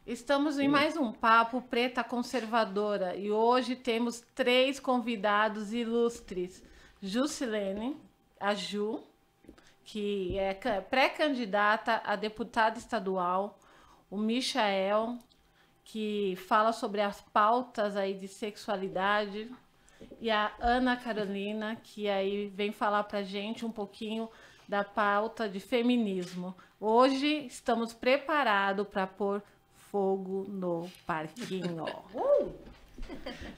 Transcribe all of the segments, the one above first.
Estamos em mais um Papo Preta Conservadora e hoje temos 3 convidados ilustres. Jusilene, a Ju, que é pré-candidata a deputada estadual, o Michael, que fala sobre as pautas aí de sexualidade, e a Ana Carolina, que aí vem falar pra gente um pouquinho da pauta de feminismo. Hoje estamos preparados para pôr fogo no parquinho.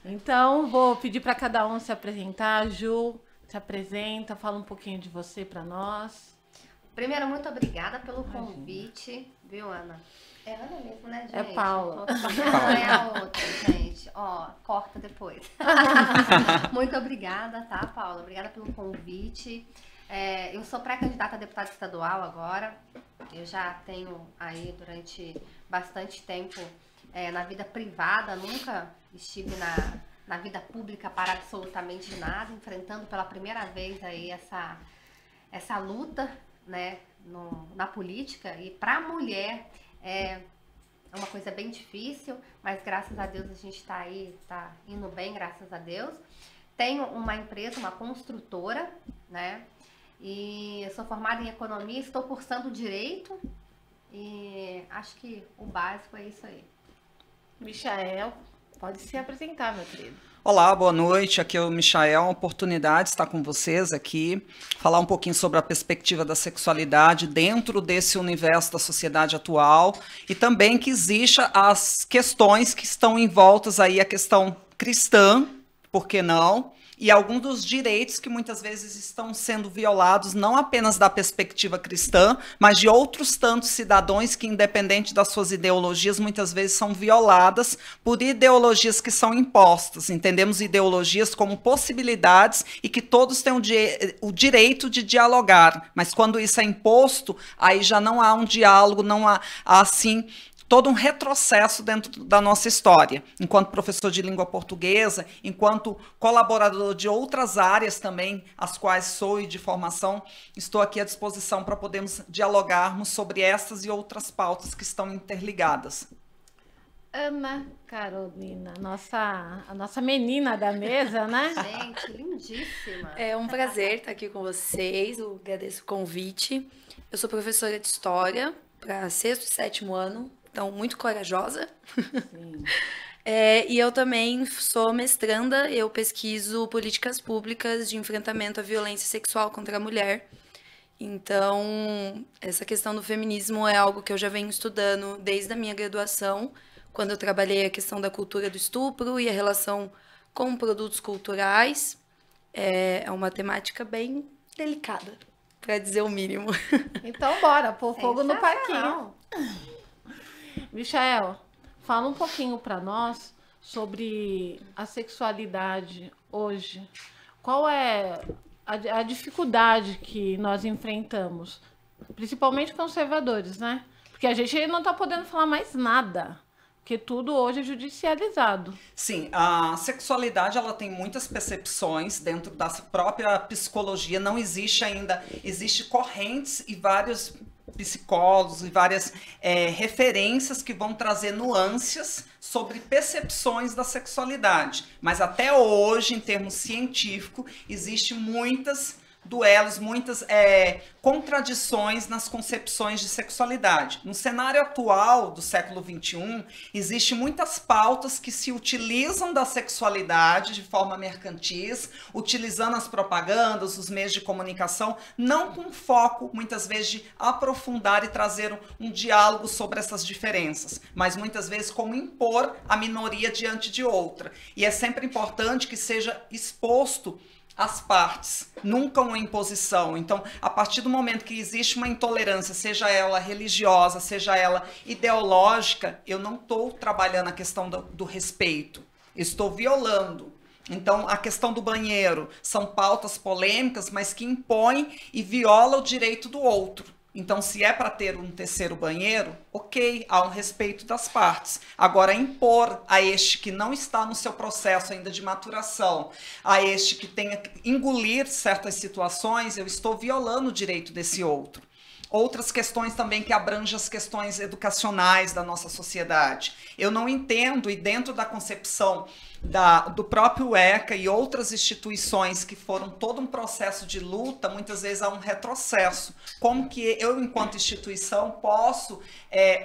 Então, vou pedir para cada um se apresentar. Ju, se apresenta, fala um pouquinho de você para nós. Primeiro, muito obrigada pelo convite, viu, Ana? É Ana mesmo, né, gente? É Paula. Não é a outra, gente. Ó, corta depois. Muito obrigada, tá, Paula? Obrigada pelo convite. Eu sou pré-candidata a deputada estadual agora. Eu já tenho aí durante bastante tempo na vida privada, nunca estive na vida pública para absolutamente nada, enfrentando pela primeira vez aí essa luta, né, na política. E para a mulher é uma coisa bem difícil, mas graças a Deus a gente está aí, tá indo bem, graças a Deus. Tenho uma empresa, uma construtora, né? E eu sou formada em economia, estou cursando direito e acho que o básico é isso aí. Michael, pode se apresentar, meu querido. Olá, boa noite. Aqui é o Michael, uma oportunidade de estar com vocês aqui, falar um pouquinho sobre a perspectiva da sexualidade dentro desse universo da sociedade atual e também que exista as questões que estão envoltas aí, a questão cristã, por que não? E alguns dos direitos que muitas vezes estão sendo violados, não apenas da perspectiva cristã, mas de outros tantos cidadãos que, independente das suas ideologias, muitas vezes são violadas por ideologias que são impostas. Entendemos ideologias como possibilidades e que todos têm o direito de dialogar, mas quando isso é imposto, aí já não há um diálogo, não há assim todo um retrocesso dentro da nossa história. Enquanto professor de língua portuguesa, enquanto colaborador de outras áreas também, as quais sou e de formação, estou aqui à disposição para podermos dialogarmos sobre essas e outras pautas que estão interligadas. Ana Carolina, a nossa menina da mesa, né? Gente, lindíssima. É um prazer estar aqui com vocês, eu agradeço o convite. Eu sou professora de História para 6º e 7º ano, então muito corajosa. Sim. E eu também sou mestranda, eu pesquiso políticas públicas de enfrentamento à violência sexual contra a mulher. Então, essa questão do feminismo é algo que eu já venho estudando desde a minha graduação, quando eu trabalhei a questão da cultura do estupro e a relação com produtos culturais. É uma temática bem delicada, para dizer o mínimo. Então, bora, pôr fogo no parquinho. Michael, fala um pouquinho para nós sobre a sexualidade hoje. Qual é a dificuldade que nós enfrentamos? Principalmente conservadores, né? Porque a gente não está podendo falar mais nada. Porque tudo hoje é judicializado. Sim, a sexualidade ela tem muitas percepções dentro da própria psicologia. Não existe ainda, existe correntes e vários psicólogos e várias referências que vão trazer nuances sobre percepções da sexualidade. Mas até hoje, em termos científicos, existem muitas duelos, muitas contradições nas concepções de sexualidade. No cenário atual do século XXI, existem muitas pautas que se utilizam da sexualidade de forma mercantis, utilizando as propagandas, os meios de comunicação, não com foco, muitas vezes, de aprofundar e trazer um diálogo sobre essas diferenças, mas muitas vezes como impor a minoria diante de outra. E é sempre importante que seja exposto as partes, nunca uma imposição. Então, a partir do momento que existe uma intolerância, seja ela religiosa, seja ela ideológica, eu não estou trabalhando a questão do respeito, estou violando. Então, a questão do banheiro são pautas polêmicas, mas que impõem e violam o direito do outro. Então, se é para ter um terceiro banheiro, ok, há um respeito das partes. Agora, impor a este que não está no seu processo ainda de maturação, a este que tenha que engolir certas situações, eu estou violando o direito desse outro. outras questões também que abrangem as questões educacionais da nossa sociedade. Eu não entendo, e dentro da concepção do próprio ECA e outras instituições que foram todo um processo de luta, muitas vezes há um retrocesso. Como que eu, enquanto instituição, posso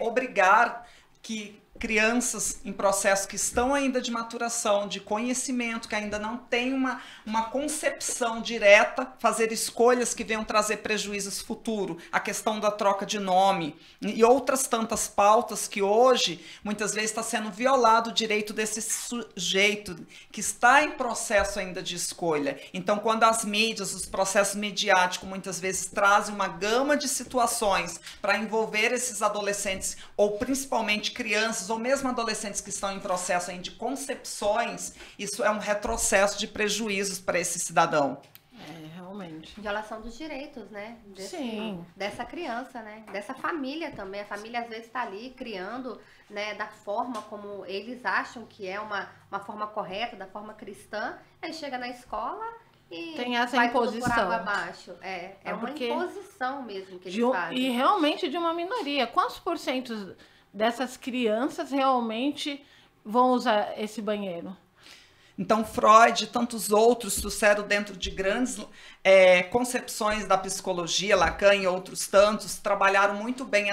obrigar que crianças em processo que estão ainda de maturação, de conhecimento, que ainda não têm uma concepção direta, fazer escolhas que venham trazer prejuízos futuro, a questão da troca de nome e outras tantas pautas que hoje, muitas vezes, está sendo violado o direito desse sujeito que está em processo ainda de escolha. Então, quando as mídias, os processos midiáticos, muitas vezes trazem uma gama de situações para envolver esses adolescentes, ou principalmente crianças, ou mesmo adolescentes que estão em processo ainda de concepções, isso é um retrocesso de prejuízos para esse cidadão. Realmente. Violação dos direitos, né? Sim. Dessa criança, né? Dessa família também. A família às vezes está ali criando, né, da forma como eles acham que é uma forma correta, da forma cristã. Aí chega na escola e tem essa vai imposição. tudo por água abaixo. É uma imposição mesmo que eles fazem. E realmente de uma minoria. Quantos por cento dessas crianças realmente vão usar esse banheiro? Então, Freud e tantos outros trouxeram dentro de grandes concepções da psicologia, Lacan e outros tantos, trabalharam muito bem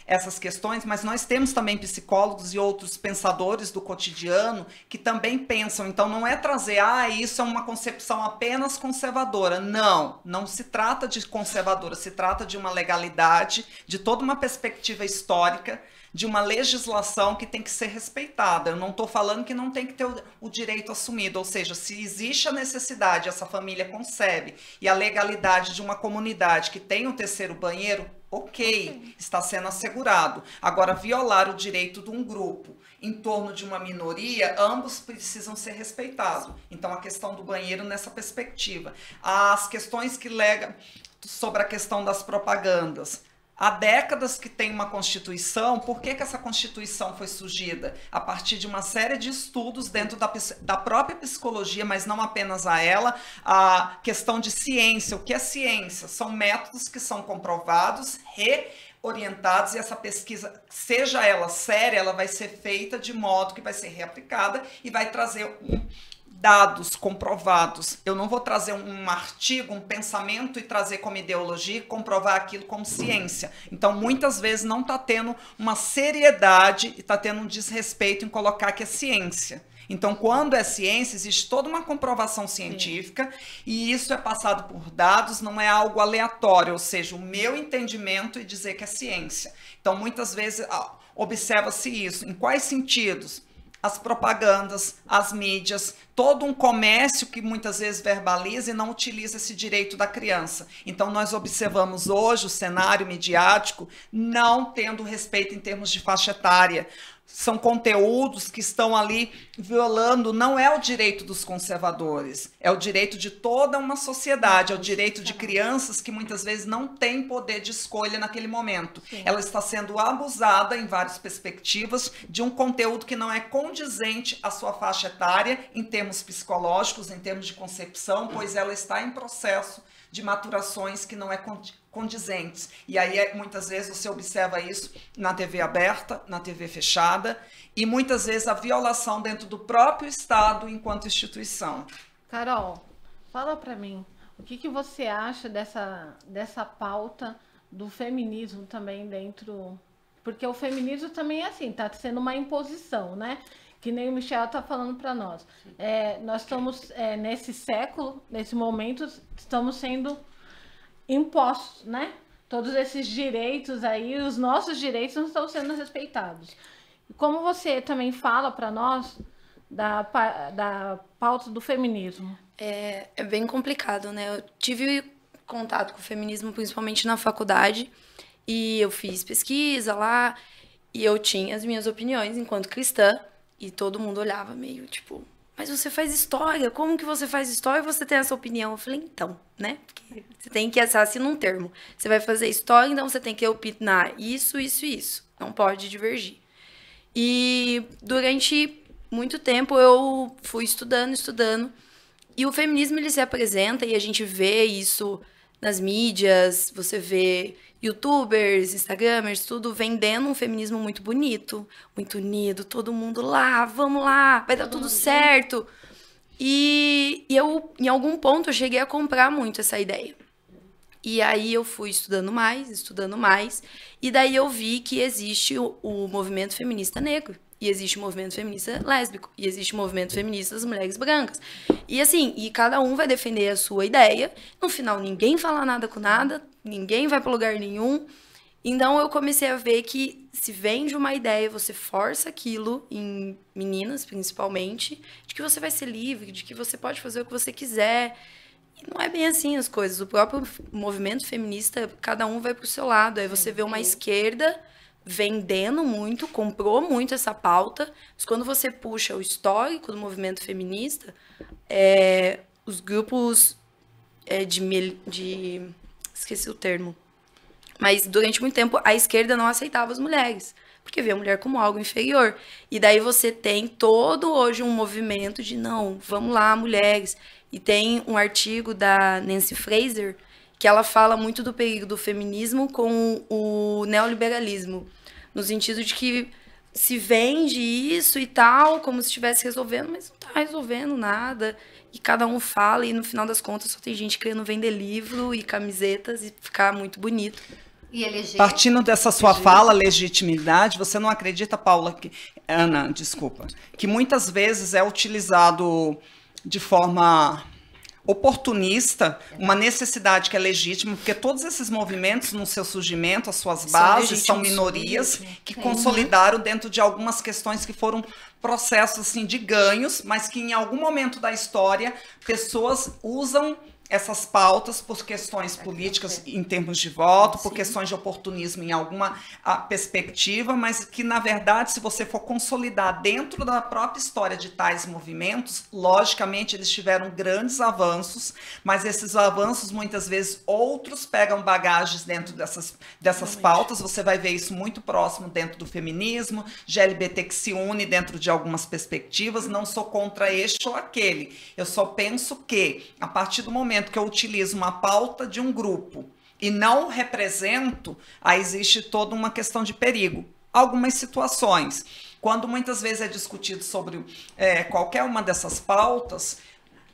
essas questões, mas nós temos também psicólogos e outros pensadores do cotidiano que também pensam. Então, não é trazer, isso é uma concepção apenas conservadora. Não, não se trata de conservadora, se trata de uma legalidade, de toda uma perspectiva histórica, de uma legislação que tem que ser respeitada. Eu não estou falando que não tem que ter o direito assumido, ou seja, se existe a necessidade, essa família concebe, e a legalidade de uma comunidade que tem um terceiro banheiro, ok, está sendo assegurado. Agora, violar o direito de um grupo em torno de uma minoria, ambos precisam ser respeitados. Então, a questão do banheiro nessa perspectiva. As questões que legam sobre a questão das propagandas. Há décadas que tem uma Constituição. Por que essa Constituição foi surgida? A partir de uma série de estudos dentro da própria psicologia, mas não apenas a ela, a questão de ciência. O que é ciência? São métodos que são comprovados, reorientados, e essa pesquisa, seja ela séria, ela vai ser feita de modo que vai ser reaplicada e vai trazer dados comprovados. Eu não vou trazer um artigo, um pensamento e trazer como ideologia e comprovar aquilo como ciência. Então, muitas vezes não está tendo uma seriedade e está tendo um desrespeito em colocar que é ciência. Então, quando é ciência, existe toda uma comprovação científica. Sim. E isso é passado por dados, não é algo aleatório, ou seja, o meu entendimento e dizer que é ciência. Então, muitas vezes observa-se isso. Em quais sentidos? As propagandas, as mídias, todo um comércio que muitas vezes verbaliza e não utiliza esse direito da criança. Então, nós observamos hoje o cenário midiático não tendo respeito em termos de faixa etária. São conteúdos que estão ali violando, não é o direito dos conservadores, é o direito de toda uma sociedade, é o direito de crianças que muitas vezes não têm poder de escolha naquele momento. Sim. Ela está sendo abusada em várias perspectivas de um conteúdo que não é condizente à sua faixa etária em termos psicológicos, em termos de concepção, pois ela está em processo de maturações que não é condizentes. E aí, muitas vezes, você observa isso na TV aberta, na TV fechada, e muitas vezes a violação dentro do próprio Estado enquanto instituição. Carol, fala para mim, o que você acha dessa pauta do feminismo também dentro... Porque o feminismo também é assim, está sendo uma imposição, né? Que nem o Michel está falando para nós. Nós estamos, nesse século, nesse momento, estamos sendo impostos, né? Todos esses direitos aí, os nossos direitos não estão sendo respeitados. Como você também fala para nós da pauta do feminismo? É bem complicado, né? Eu tive contato com o feminismo principalmente na faculdade e eu fiz pesquisa lá e eu tinha as minhas opiniões enquanto cristã. E todo mundo olhava meio tipo, mas você faz história, como que você faz história e você tem essa opinião? Eu falei, então, né? Porque você tem que assassinar um termo. Você vai fazer história, então você tem que opinar isso, isso e isso. Não pode divergir. E durante muito tempo eu fui estudando. E o feminismo, ele se apresenta e a gente vê isso nas mídias, você vê YouTubers, Instagramers, tudo vendendo um feminismo muito bonito, muito unido, todo mundo lá, vamos lá, vai dar tudo certo. E eu, em algum ponto, eu cheguei a comprar muito essa ideia. E aí eu fui estudando mais, e daí eu vi que existe o movimento feminista negro, e existe o movimento feminista lésbico, e existe o movimento feminista das mulheres brancas. E assim, e cada um vai defender a sua ideia, no final ninguém fala nada com nada, ninguém vai para lugar nenhum. Então eu comecei a ver que se vende uma ideia, você força aquilo, em meninas principalmente, de que você vai ser livre, de que você pode fazer o que você quiser. E não é bem assim as coisas. O próprio movimento feminista, cada um vai pro seu lado. Aí você vê uma esquerda vendendo muito, comprou muito essa pauta, mas quando você puxa o histórico do movimento feminista, os grupos esqueci o termo. Mas durante muito tempo a esquerda não aceitava as mulheres, porque via a mulher como algo inferior. E daí você tem todo hoje um movimento de não, vamos lá, mulheres. E tem um artigo da Nancy Fraser que ela fala muito do perigo do feminismo com o neoliberalismo, no sentido de que se vende isso e tal, como se estivesse resolvendo, mas não está resolvendo nada. E cada um fala, e no final das contas só tem gente querendo vender livro e camisetas e ficar muito bonito. E eleger. Partindo dessa sua fala, legitimidade, você não acredita, Paula, Ana, desculpa, que muitas vezes é utilizado de forma oportunista uma necessidade que é legítima, porque todos esses movimentos no seu surgimento, as suas bases, são minorias que consolidaram dentro de algumas questões que foram processos assim, de ganhos, mas que em algum momento da história pessoas usam essas pautas por questões políticas em termos de voto, por questões de oportunismo em alguma perspectiva, mas que, na verdade, se você for consolidar dentro da própria história de tais movimentos, logicamente eles tiveram grandes avanços, mas esses avanços, muitas vezes, outros pegam bagagens dentro dessas pautas. Você vai ver isso muito próximo dentro do feminismo, GLBT que se une dentro de algumas perspectivas. Não sou contra este ou aquele. Eu só penso que, a partir do momento que eu utilizo uma pauta de um grupo e não represento, aí existe toda uma questão de perigo. Algumas situações, quando muitas vezes é discutido sobre qualquer uma dessas pautas,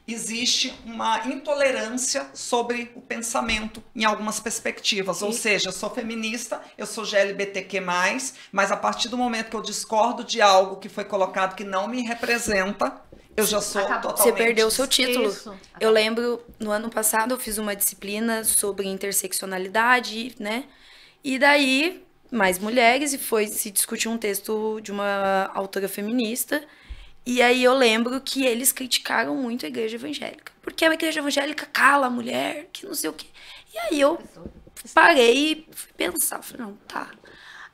existe uma intolerância sobre o pensamento em algumas perspectivas. Ou seja, eu sou feminista, eu sou GLBTQ+, mas a partir do momento que eu discordo de algo que foi colocado que não me representa, eu já sou totalmente... Você perdeu o seu título. Isso. Eu lembro, no ano passado, eu fiz uma disciplina sobre interseccionalidade, né? E daí, mais mulheres, e se discutir um texto de uma autora feminista. E aí eu lembro que eles criticaram muito a igreja evangélica. Porque a igreja evangélica cala a mulher, que não sei o quê. E aí eu parei e fui pensar. Falei, não, tá...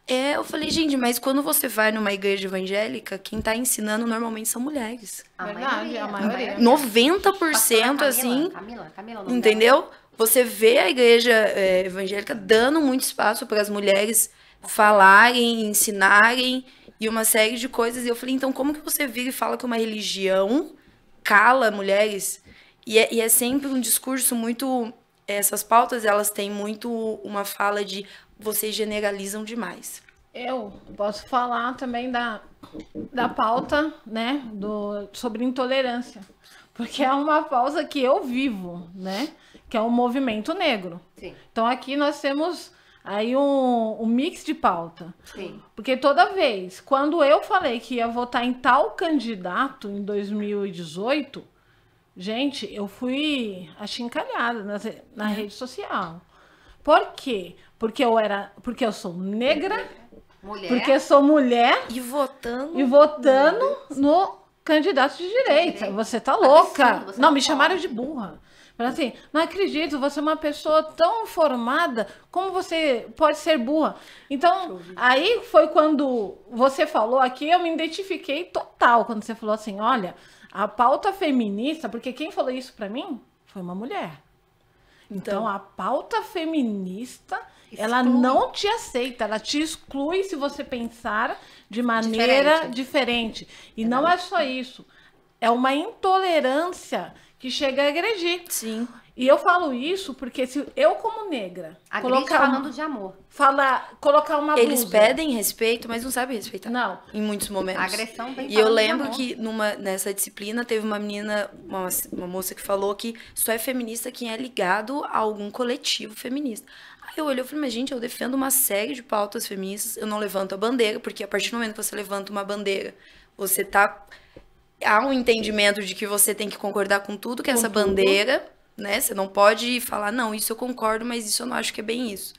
Eu falei, gente, mas quando você vai numa igreja evangélica, quem tá ensinando normalmente são mulheres. Verdade, a maioria. 90% assim, Camila, entendeu? Você vê a igreja evangélica dando muito espaço para as mulheres falarem, ensinarem e uma série de coisas. E eu falei, então como que você vira e fala que uma religião cala mulheres? E é sempre um discurso muito... Essas pautas, elas têm muito uma fala de vocês generalizam demais. Eu posso falar também da pauta, né, sobre intolerância, porque é uma pauta que eu vivo, né, que é o movimento negro. Sim. Então aqui nós temos aí um mix de pauta. Sim. Porque toda vez, quando eu falei que ia votar em tal candidato em 2018, gente, eu fui achincalhada na rede social. Por quê? Porque eu sou negra, porque eu sou mulher E votando no candidato de direita. Você tá louca. Absurdo, você Não, não me pode. chamaram de burra. Mas assim, não acredito, você é uma pessoa tão formada, como você pode ser burra? Então, aí foi quando você falou aqui, eu me identifiquei total, quando você falou assim, olha, a pauta feminista, porque quem falou isso pra mim foi uma mulher. Então, a pauta feminista, ela não te aceita, ela te exclui se você pensar de maneira diferente. E não é só isso, é uma intolerância que chega a agredir. Sim. E eu falo isso porque se eu, como negra, Agride falando de amor. Colocar uma Eles blusa... pedem respeito, mas não sabem respeitar. Não. Em muitos momentos. A agressão vem E eu falando de lembro amor. que nessa disciplina teve uma menina, uma moça que falou que só é feminista quem é ligado a algum coletivo feminista. Aí eu olhei e falei, mas gente, eu defendo uma série de pautas feministas, eu não levanto a bandeira, porque a partir do momento que você levanta uma bandeira, você tá... Há um entendimento de que você tem que concordar com tudo que é essa bandeira, né? Você não pode falar, não, isso eu concordo, mas isso eu não acho que é bem isso.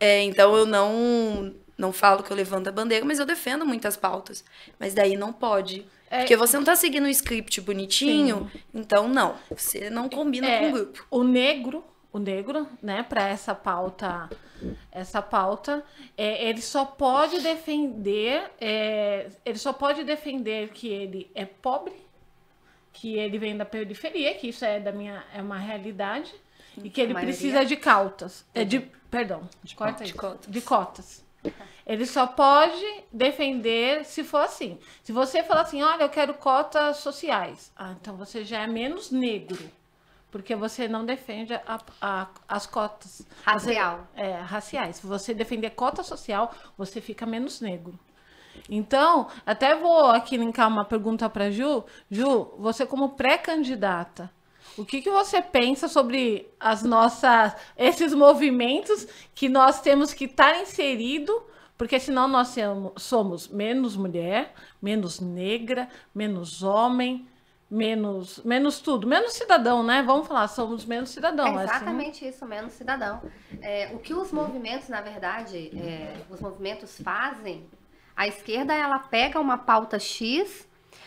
Então eu não falo que eu levanto a bandeira, mas eu defendo muitas pautas. Mas daí não pode. Porque você não tá seguindo um script bonitinho, então não. Você não combina com o grupo. O negro, né, para essa pauta, ele só pode defender, que ele é pobre, que ele vem da periferia, que isso é uma realidade, e que ele precisa de cotas. De cotas. Ele só pode defender se for assim. Se você falar assim, olha, eu quero cotas sociais, então você já é menos negro, porque você não defende as cotas raciais. Se você defender cota social, você fica menos negro. Então, até vou aqui linkar uma pergunta para Ju. Ju, você como pré-candidata, o que você pensa sobre esses movimentos que nós temos que estar inserido, porque senão nós somos menos mulher, menos negra, menos homem, menos tudo, menos cidadão, né? Vamos falar, somos menos cidadão. É exatamente isso, menos cidadão. O que os movimentos, na verdade, os movimentos fazem, a esquerda, ela pega uma pauta X,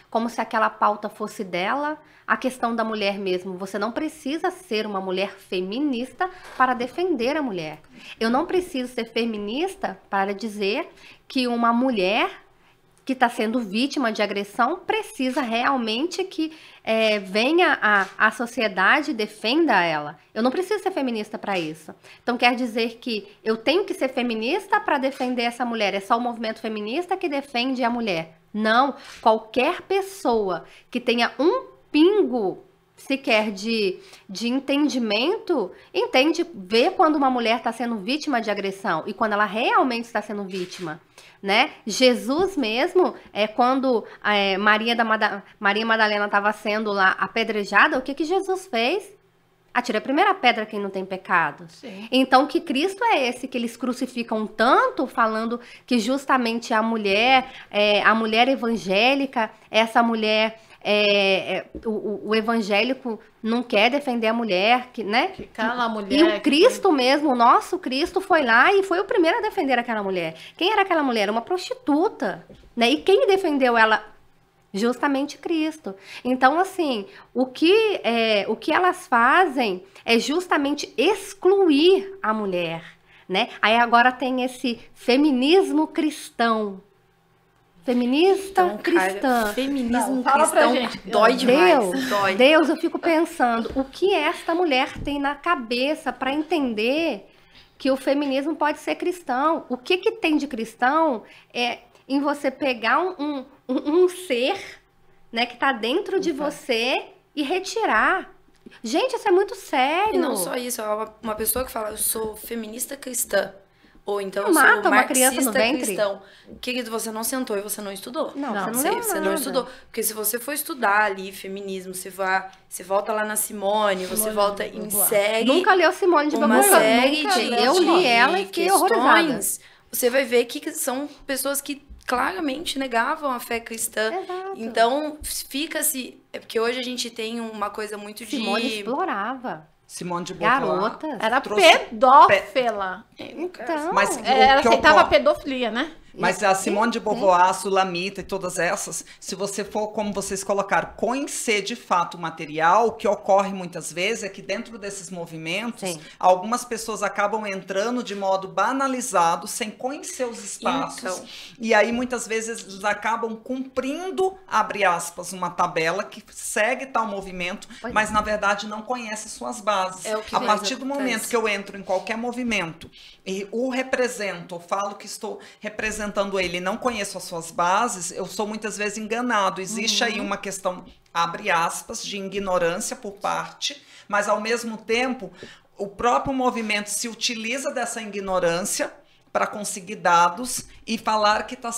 como se aquela pauta fosse dela, a questão da mulher mesmo. Você não precisa ser uma mulher feminista para defender a mulher. Eu não preciso ser feminista para dizer que uma mulher que está sendo vítima de agressão precisa realmente que venha a sociedade e defenda ela. Eu não preciso ser feminista para isso. Então quer dizer que eu tenho que ser feminista para defender essa mulher. É só o movimento feminista que defende a mulher. Não, qualquer pessoa que tenha um pingo sequer de entendimento, vê quando uma mulher está sendo vítima de agressão e quando ela realmente está sendo vítima, né? Jesus mesmo, quando Maria Madalena estava sendo lá apedrejada, o que Jesus fez? Atira a primeira pedra quem não tem pecado. Sim. Então, que Cristo é esse que eles crucificam tanto, falando que justamente a mulher evangélica, essa mulher... o evangélico não quer defender a mulher, né? Que cala a mulher. E o Cristo mesmo, o nosso Cristo foi lá e foi o primeiro a defender aquela mulher. Quem era aquela mulher? Uma prostituta, né? E quem defendeu ela? Justamente Cristo. Então, assim, o que elas fazem é justamente excluir a mulher, né? Aí agora tem esse feminismo cristão. Feminista cristã. Feminismo fala pra cristão gente. dói demais. Dói. Deus, eu fico pensando, o que esta mulher tem na cabeça para entender que o feminismo pode ser cristão? O que tem de cristão em você pegar um ser, né, que está dentro de você e retirar. Gente, isso é muito sério. E não só isso, é uma pessoa que fala, eu sou feminista cristã. Ou então eu Mata sou uma criança no marxista ventre. cristão. Querido, você não sentou e você não estudou. Não, Não, você Você não estudou. Porque se você for estudar ali feminismo, você volta lá na Simone, você volta em série. Nunca leu Simone de uma Beauvoir. série Nunca de li. Eu li ela e fiquei horrorizada. questões. Você vai ver que são pessoas que claramente negavam a fé cristã. Exato. Então, fica-se... É porque hoje a gente tem uma coisa muito Simone de... explorava. Simone de Beauvoir Garotas. Era trouxe pedófila. Então, Mas Ela o que aceitava a ocorre- pedofilia, né? Mas a Simone de Beauvoir, a Sulamita e todas essas, se você for, como vocês colocaram, conhecer de fato o material, o que ocorre muitas vezes é que dentro desses movimentos, Sim. algumas pessoas acabam entrando de modo banalizado, sem conhecer os espaços. Então. E aí, muitas vezes, eles acabam cumprindo, abre aspas, uma tabela que segue tal movimento, Pois mas, na verdade, não conhece suas bases. É o que a mais partir do acontece. momento que eu entro em qualquer movimento e o represento, eu falo que estou representando ele e não conheço as suas bases, eu sou muitas vezes enganado. Existe aí uma questão abre aspas, de ignorância por parte, mas ao mesmo tempo o próprio movimento se utiliza dessa ignorância para conseguir dados e falar que está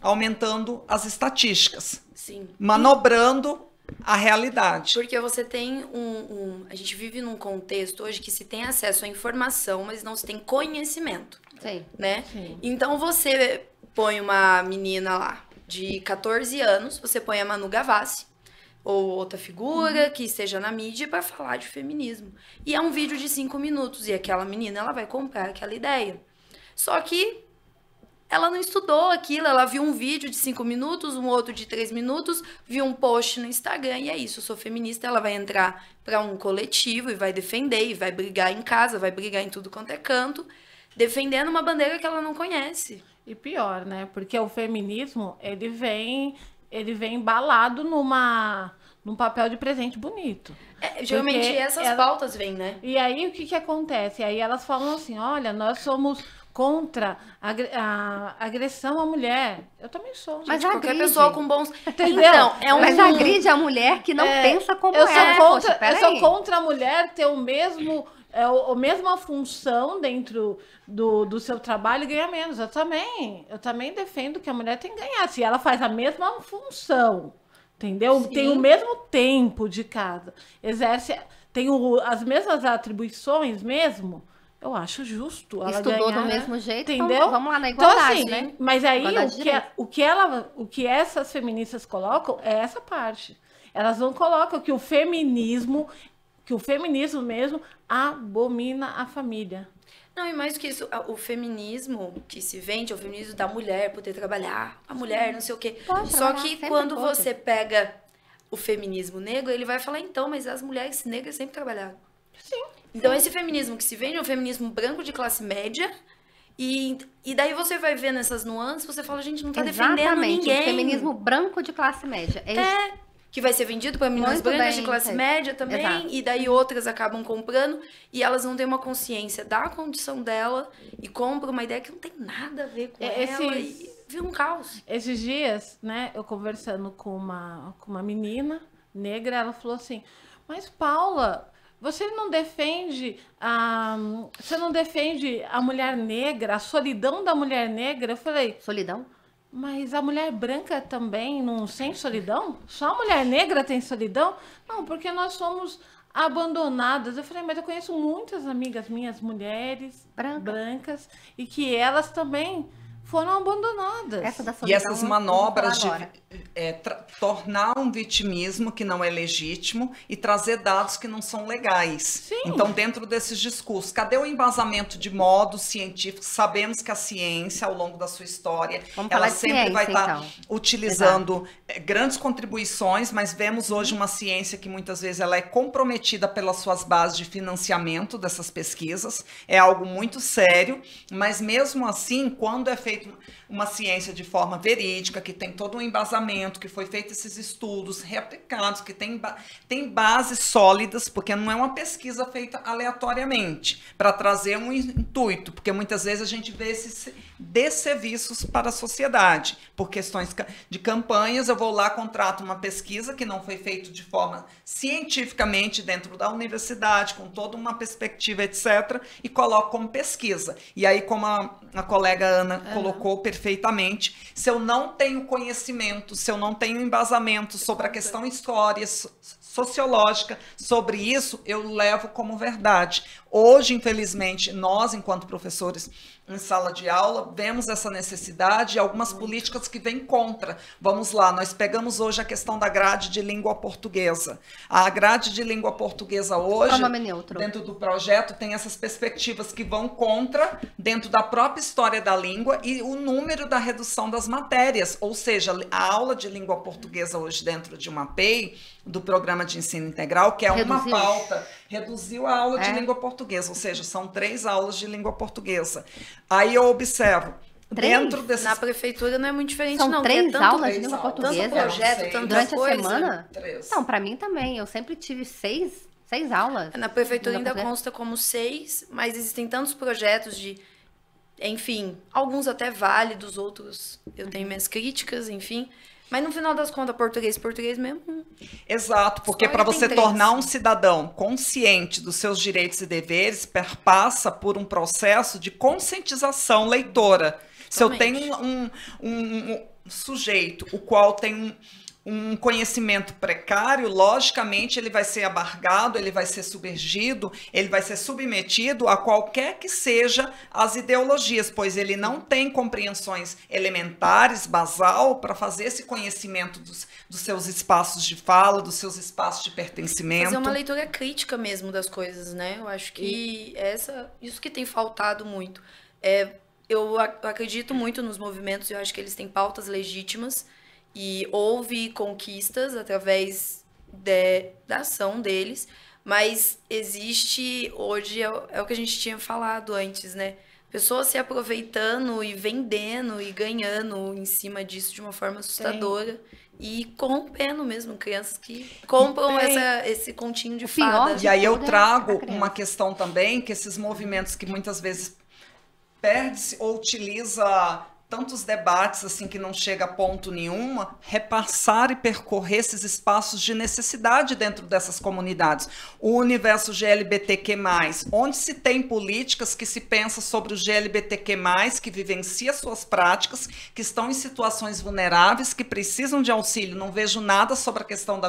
aumentando as estatísticas, Sim. manobrando a realidade. Porque você tem a gente vive num contexto hoje que se tem acesso à informação, mas não se tem conhecimento, Sim. né? Sim. Então você põe uma menina lá de 14 anos, você põe a Manu Gavassi ou outra figura que esteja na mídia para falar de feminismo. E é um vídeo de 5 minutos e aquela menina ela vai comprar aquela ideia. Só que ela não estudou aquilo, ela viu um vídeo de 5 minutos, um outro de 3 minutos, viu um post no Instagram e é isso, eu sou feminista, ela vai entrar para um coletivo e vai defender, e vai brigar em casa, vai brigar em tudo quanto é canto, defendendo uma bandeira que ela não conhece. E pior, né? Porque o feminismo, ele vem embalado num papel de presente bonito. Geralmente Porque essas pautas vêm, né? E aí o que acontece? Aí elas falam assim, olha, nós somos contra a agressão à mulher. Eu também sou. Mas Gente, qualquer agride. pessoa com bons... Entendeu? Então, Mas agride a mulher que não pensa como eu ela. sou contra, Poxa, eu sou peraí. contra a mulher ter a mesma função dentro do seu trabalho e ganhar menos. Eu também defendo que a mulher tem que ganhar. Se ela faz a mesma função, entendeu? Sim. Tem o mesmo tempo de casa, tem as mesmas atribuições mesmo, eu acho justo ela Estudou ganhar, do mesmo jeito, entendeu? então vamos lá na igualdade, então, assim, né? Mas aí Igualdade de direito. o que essas feministas colocam é essa parte. Elas não colocam que o feminismo mesmo abomina a família. Não, e mais do que isso, o feminismo que se vende é o feminismo da mulher, poder trabalhar, a mulher, não sei o quê. Pode Só trabalhar, que sempre quando pode. você pega o feminismo negro, ele vai falar, então, mas as mulheres negras sempre trabalharam. Sim. Então, esse feminismo que se vende é um feminismo branco de classe média. E daí você vai vendo essas nuances, você fala, gente, não tá defendendo Exatamente, ninguém. o feminismo branco de classe média. Que vai ser vendido para meninas Muito brancas bem, de classe é. média também. Exato. E daí outras acabam comprando. E elas não têm uma consciência da condição dela. E compram uma ideia que não tem nada a ver com ela. E vira um caos. Esses dias, né, eu conversando com uma menina negra, ela falou assim, mas Paula, você não defende a mulher negra, a solidão da mulher negra? Eu falei, Solidão? mas a mulher branca também não sente solidão? Só a mulher negra tem solidão? Não, porque nós somos abandonadas. Eu falei, mas eu conheço muitas amigas minhas, mulheres brancas, e que elas também foram abandonadas. Essa da E solidão, essas eu manobras vou de falar tornar um vitimismo que não é legítimo e trazer dados que não são legais. Sim. Então, dentro desses discursos, cadê o embasamento de modo científico? Sabemos que a ciência, ao longo da sua história, Vamos ela falar de sempre ciência, vai estar então. utilizando grandes contribuições, mas vemos hoje uma ciência que muitas vezes ela é comprometida pelas suas bases de financiamento dessas pesquisas. É algo muito sério, mas mesmo assim, quando é feito uma ciência de forma verídica, que tem todo um embasamento, que foi feito esses estudos reaplicados, que tem bases sólidas, porque não é uma pesquisa feita aleatoriamente, para trazer um intuito, porque muitas vezes a gente vê esses desserviços para a sociedade. Por questões de campanhas, eu vou lá, contrato uma pesquisa que não foi feita de forma cientificamente dentro da universidade, com toda uma perspectiva, etc., e coloco como pesquisa. E aí, como a colega Ana colocou perfeitamente, se eu não tenho conhecimento, se eu não tenho embasamento sobre a questão história, sociológica, sobre isso, eu levo como verdade. Hoje, infelizmente, nós, enquanto professores em sala de aula, vemos essa necessidade e algumas políticas que vêm contra. Vamos lá, nós pegamos hoje a questão da grade de língua portuguesa. A grade de língua portuguesa hoje, dentro do projeto, tem essas perspectivas que vão contra, dentro da própria história da língua e o número da redução das matérias. Ou seja, a aula de língua portuguesa hoje dentro de uma PEI, do Programa de Ensino Integral, que é uma pauta, reduziu a aula de língua portuguesa, ou seja, são 3 aulas de língua portuguesa. Aí eu observo, dentro desses... Na prefeitura não é muito diferente, São não. 3 tanto, aulas de língua portuguesa? Tanto projeto, tanta durante coisa. a semana? 3. Não, pra mim também. Eu sempre tive 6 aulas. Na prefeitura ainda portuguesa. consta como 6, mas existem tantos projetos de... Enfim, alguns até válidos, outros eu tenho minhas críticas, enfim. Mas no final das contas, português mesmo, Exato, porque História para tem você três. tornar um cidadão consciente dos seus direitos e deveres, perpassa por um processo de conscientização leitora. Se eu tenho um sujeito o qual tem um conhecimento precário, logicamente ele vai ser abargado, ele vai ser submergido, ele vai ser submetido a qualquer que seja as ideologias, pois ele não tem compreensões elementares, basal, para fazer esse conhecimento dos seus espaços de fala, dos seus espaços de pertencimento. Fazer uma leitura crítica mesmo das coisas, né? Eu acho que isso que tem faltado muito. Eu acredito muito nos movimentos, eu acho que eles têm pautas legítimas, e houve conquistas através da ação deles, mas existe hoje, é o que a gente tinha falado antes, né? Pessoas se aproveitando e vendendo e ganhando em cima disso de uma forma assustadora. E corrompendo mesmo, crianças que compram esse continho de fada. E aí eu trago uma questão também, que esses movimentos que muitas vezes perde-se ou utiliza tantos debates assim que não chega a ponto nenhuma, repassar e percorrer esses espaços de necessidade dentro dessas comunidades. O universo GLBTQ+, onde se tem políticas que se pensa sobre o GLBTQ+, que vivencia suas práticas, que estão em situações vulneráveis, que precisam de auxílio. Não vejo nada sobre a questão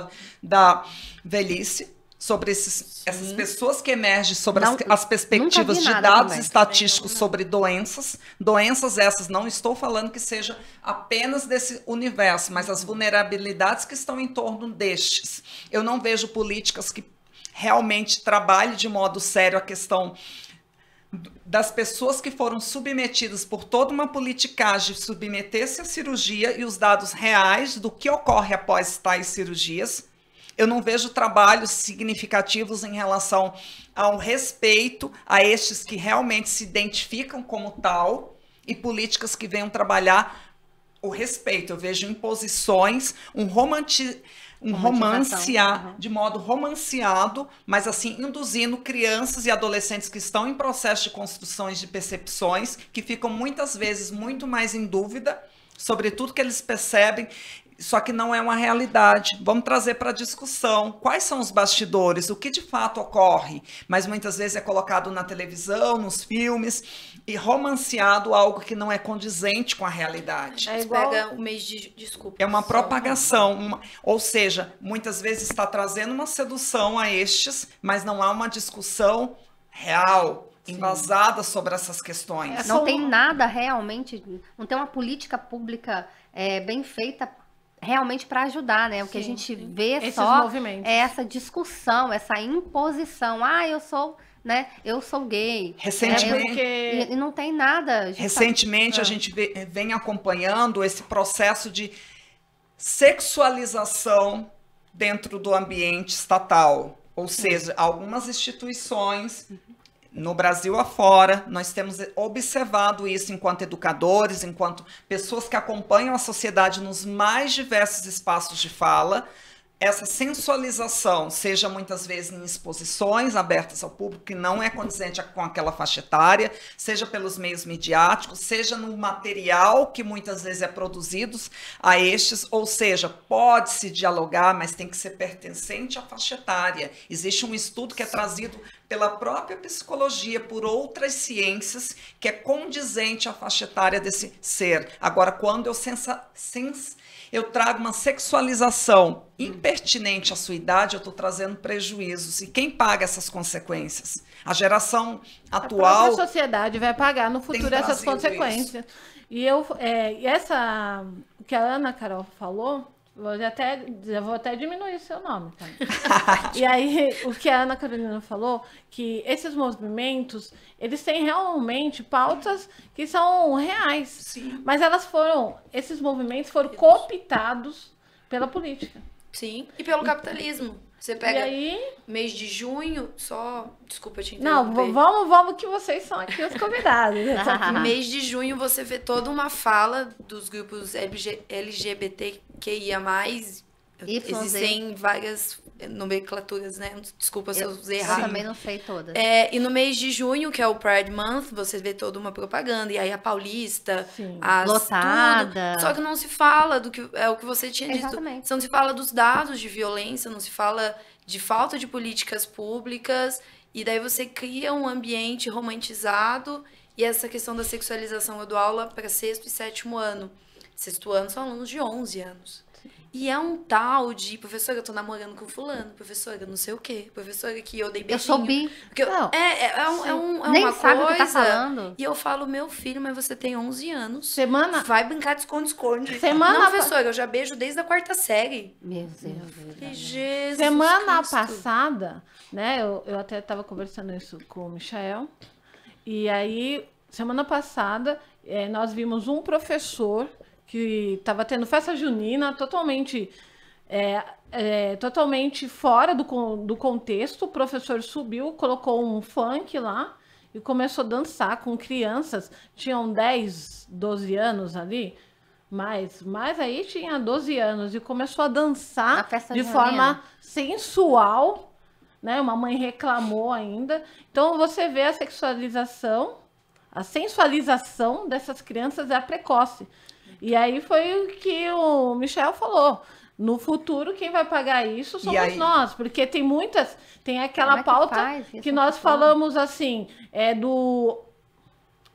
da velhice, sobre essas pessoas que emergem sobre as perspectivas de dados estatísticos sobre doenças. Doenças essas, não estou falando que seja apenas desse universo, mas as vulnerabilidades que estão em torno destes. Eu não vejo políticas que realmente trabalhem de modo sério a questão das pessoas que foram submetidas por toda uma politicagem, submeter-se à cirurgia e os dados reais do que ocorre após tais cirurgias. Eu não vejo trabalhos significativos em relação ao respeito a estes que realmente se identificam como tal e políticas que venham trabalhar o respeito. Eu vejo imposições, romancear, de modo romanceado, mas assim, induzindo crianças e adolescentes que estão em processo de construções de percepções, que ficam muitas vezes muito mais em dúvida sobre tudo que eles percebem. Só que não é uma realidade. Vamos trazer para a discussão quais são os bastidores, o que de fato ocorre. Mas muitas vezes é colocado na televisão, nos filmes, e romanceado algo que não é condizente com a realidade. É igual... Pega o mês de... Desculpa. É uma propagação. Ou seja, muitas vezes está trazendo uma sedução a estes, mas não há uma discussão real, embasada sobre essas questões. Não tem nada realmente, não tem uma política pública bem feita realmente para ajudar, né? O que a gente vê é essa discussão, essa imposição. Eu sou, né? Eu sou gay. Recentemente, e não tem nada. Recentemente a gente vem acompanhando esse processo de sexualização dentro do ambiente estatal. Ou seja, algumas instituições no Brasil afora, nós temos observado isso enquanto educadores, enquanto pessoas que acompanham a sociedade nos mais diversos espaços de fala, essa sensualização, seja muitas vezes em exposições abertas ao público, que não é condizente com aquela faixa etária, seja pelos meios midiáticos, seja no material que muitas vezes é produzido a estes, ou seja, pode-se dialogar, mas tem que ser pertencente à faixa etária. Existe um estudo que é trazido pela própria psicologia, por outras ciências, que é condizente à faixa etária desse ser. Agora, quando eu trago uma sexualização impertinente à sua idade, eu estou trazendo prejuízos. E quem paga essas consequências? A geração atual... A própria sociedade vai pagar no futuro essas consequências. Isso. O que a Ana Carol falou, já vou até diminuir o seu nome. Tá? E aí, o que a Ana Carolina falou, que esses movimentos, eles têm realmente pautas que são reais. Sim. Mas esses movimentos foram cooptados pela política. Sim, e pelo capitalismo. Você pega mês de junho, desculpa te interromper. Não, vamos que vocês são aqui os convidados. Mês de junho você vê toda uma fala dos grupos LGBTQIA+, Existem várias nomenclaturas, né? Desculpa se eu usei Eu errado. também não sei todas. E no mês de junho, que é o Pride Month, você vê toda uma propaganda. E aí a Paulista, Sim. Lotada. tudo. Só que não se fala do que é o que você tinha dito. Exatamente. Não se fala dos dados de violência, não se fala de falta de políticas públicas. E daí você cria um ambiente romantizado. E essa questão da sexualização, eu dou aula para 6º e 7º ano. 6º ano são alunos de 11 anos. E é um tal de, professora, eu tô namorando com fulano, professora, não sei o quê, professora que eu dei beijinho. Eu sou bi. Porque Não. Nem uma sabe o coisa. que tá falando. E eu falo, meu filho, mas você tem 11 anos. Semana Vai brincar de esconde-esconde. Semana Não, professora, eu já beijo desde a 4ª série. Meu Deus. Falei, Jesus Semana Cristo. passada, né, eu até estava conversando isso com o Michael, e aí, semana passada, nós vimos um professor que estava tendo festa junina totalmente fora do contexto. O professor subiu, colocou um funk lá e começou a dançar com crianças, tinham 10, 12 anos ali, mas aí tinha 12 anos, e começou a dançar Na festa de junina. forma sensual, né? Uma mãe reclamou ainda. Então você vê a sexualização, a sensualização dessas crianças é precoce. E aí foi o que o Michel falou. No futuro, quem vai pagar isso somos nós, porque tem aquela Como é que pauta faz isso que no nós futuro? falamos assim,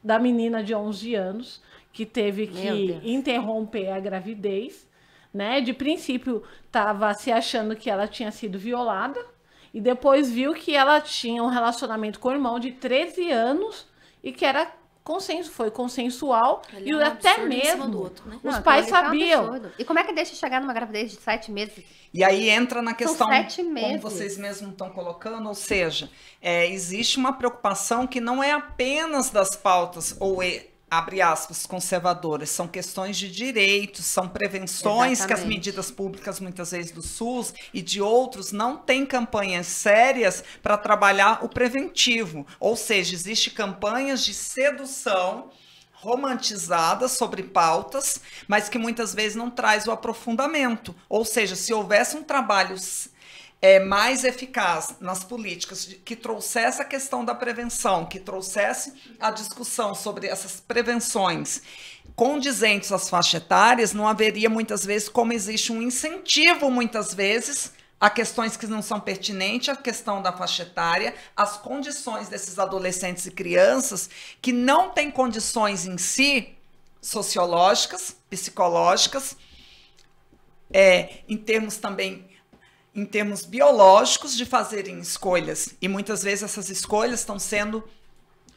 da menina de 11 anos que teve Meu que Deus. interromper a gravidez, né? De princípio, estava se achando que ela tinha sido violada, e depois viu que ela tinha um relacionamento com o irmão de 13 anos e que era foi consensual. Ali E é um até absurdo em cima do mesmo outro, né? os Não, pais aquilo ali tá um sabiam. absurdo. E como é que deixa chegar numa gravidez de 7 meses? E aí entra na questão, 7 como meses. vocês mesmos estão colocando, ou seja, existe uma preocupação que não é apenas das pautas, abre aspas, conservadoras, são questões de direitos, são prevenções que as Exatamente. medidas públicas, muitas vezes do SUS e de outros, não têm campanhas sérias para trabalhar o preventivo. Ou seja, existem campanhas de sedução romantizadas sobre pautas, mas que muitas vezes não traz o aprofundamento. Ou seja, se houvesse um trabalho mais eficaz nas políticas, que trouxesse a questão da prevenção, que trouxesse a discussão sobre essas prevenções condizentes às faixas etárias, não haveria muitas vezes, como existe um incentivo muitas vezes a questões que não são pertinentes, a questão da faixa etária, as condições desses adolescentes e crianças que não têm condições em si sociológicas, psicológicas, em termos biológicos, de fazerem escolhas. E muitas vezes essas escolhas estão sendo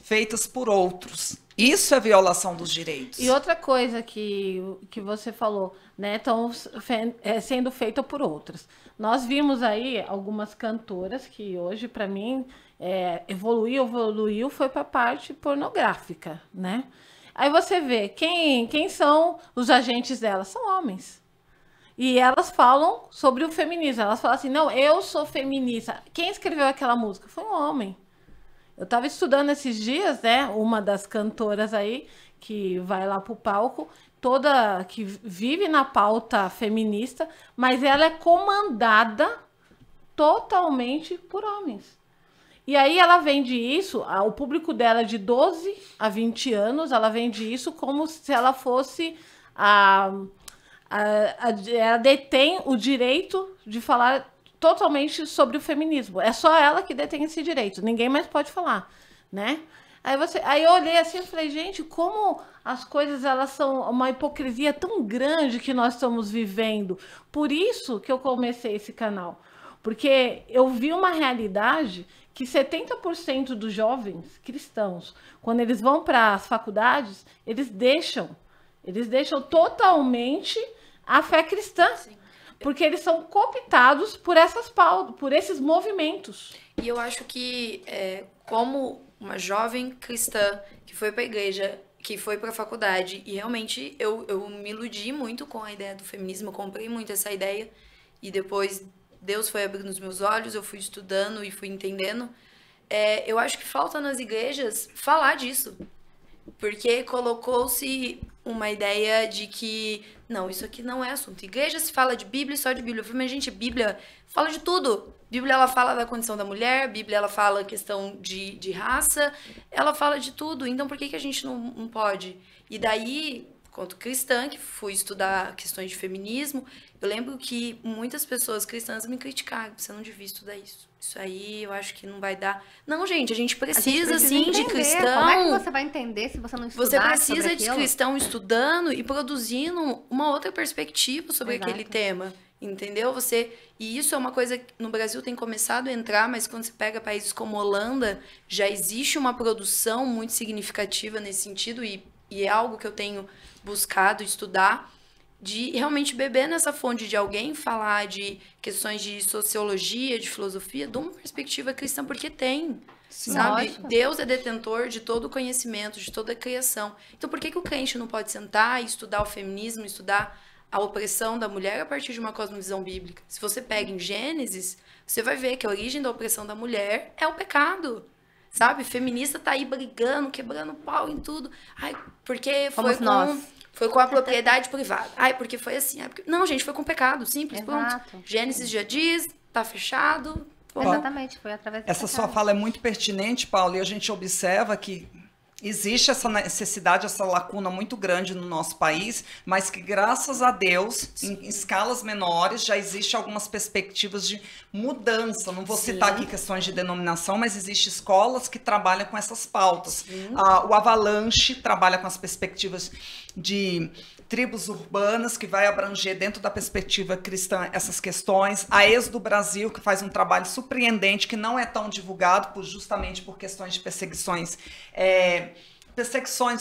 feitas por outros. Isso é violação dos direitos. E outra coisa que você falou, né? Estão sendo feita por outras. Nós vimos aí algumas cantoras que hoje, para mim, evoluiu, foi para a parte pornográfica, né? Aí você vê quem são os agentes delas? São homens. E elas falam sobre o feminismo. Elas falam assim, não, eu sou feminista. Quem escreveu aquela música? Foi um homem. Eu estava estudando esses dias, né? Uma das cantoras aí, que vai lá pro palco, que vive na pauta feminista, mas ela é comandada totalmente por homens. E aí ela vende isso, o público dela é de 12 a 20 anos, ela vende isso como se ela fosse ela detém o direito de falar totalmente sobre o feminismo. É só ela que detém esse direito, ninguém mais pode falar, né? Aí eu olhei assim e falei, gente, como as coisas elas são uma hipocrisia tão grande que nós estamos vivendo. Por isso que eu comecei esse canal, porque eu vi uma realidade que 70% dos jovens cristãos, quando eles vão para as faculdades, eles deixam totalmente a fé cristã. Sim. Porque eles são cooptados por por esses movimentos. E eu acho que, como uma jovem cristã que foi para a igreja, que foi para a faculdade, e realmente eu me iludi muito com a ideia do feminismo, eu comprei muito essa ideia, e depois Deus foi abrindo os meus olhos, eu fui estudando e fui entendendo. Eu acho que falta nas igrejas falar disso, porque colocou-se uma ideia de que, não, isso aqui não é assunto. Igreja se fala de Bíblia e só de Bíblia. Eu falei, mas gente, Bíblia fala de tudo. Bíblia, ela fala da condição da mulher, Bíblia, ela fala questão de raça, ela fala de tudo. Então, por que a gente não pode? E daí, quanto cristã, que fui estudar questões de feminismo, eu lembro que muitas pessoas cristãs me criticaram. Você não devia estudar isso. Isso aí eu acho que não vai dar. Não, gente, a gente precisa sim de cristão. Como é que você vai entender se você não estudar? Você precisa de cristão estudando e produzindo uma outra perspectiva sobre aquele tema. Entendeu? E isso é uma coisa que no Brasil tem começado a entrar, mas quando você pega países como Holanda, já existe uma produção muito significativa nesse sentido, e é algo que eu tenho buscado estudar, de realmente beber nessa fonte de alguém, falar de questões de sociologia, de filosofia, de uma perspectiva cristã, porque tem, sabe? Lógico. Deus é detentor de todo o conhecimento, de toda a criação. Então, por que o crente não pode sentar e estudar o feminismo, estudar a opressão da mulher a partir de uma cosmovisão bíblica? Se você pega em Gênesis, você vai ver que a origem da opressão da mulher é o pecado. Sabe? Feminista tá aí brigando, quebrando pau em tudo. Ai, porque foi com a propriedade privada. Ai, porque foi assim. Ai, porque... Não, gente, foi com pecado, simples, pronto. Gênesis já diz, tá fechado. Exatamente, foi através do Essa sua fala é muito pertinente, Paulo, e a gente observa que existe essa necessidade, essa lacuna muito grande no nosso país, mas que, graças a Deus, em escalas menores, já existe algumas perspectivas de mudança. Não vou citar aqui questões de denominação, mas existem escolas que trabalham com essas pautas. O Avalanche trabalha com as perspectivas de tribos urbanas, que vai abranger dentro da perspectiva cristã essas questões. A Êxodo Brasil, que faz um trabalho surpreendente, que não é tão divulgado justamente por questões de perseguições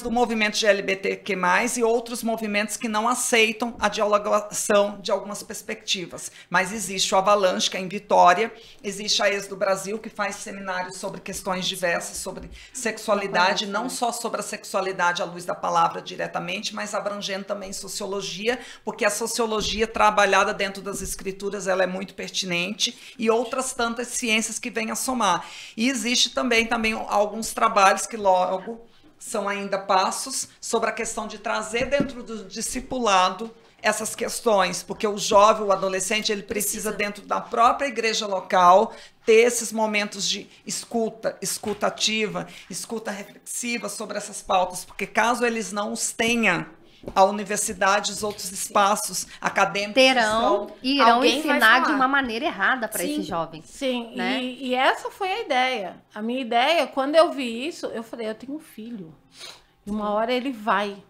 do movimento LGBTQ+, e outros movimentos que não aceitam a dialogação de algumas perspectivas. Mas existe o Avalanche, que é em Vitória, existe a Êxodo Brasil, que faz seminários sobre questões diversas, sobre sexualidade, não só sobre a sexualidade à luz da palavra diretamente, mas abrangendo também sociologia, porque a sociologia trabalhada dentro das escrituras, ela é muito pertinente, e outras tantas ciências que vêm a somar. E existe também alguns trabalhos que logo são ainda passos sobre a questão de trazer dentro do discipulado essas questões, porque o jovem, o adolescente, ele precisa dentro da própria igreja local ter esses momentos de escuta ativa, escuta reflexiva sobre essas pautas, porque caso eles não os tenham, a universidade, os outros espaços acadêmicos irão ensinar de uma maneira errada para esses jovens. Sim, né? E essa foi a ideia. A minha ideia, quando eu vi isso, eu falei, eu tenho um filho. E uma hora ele vai.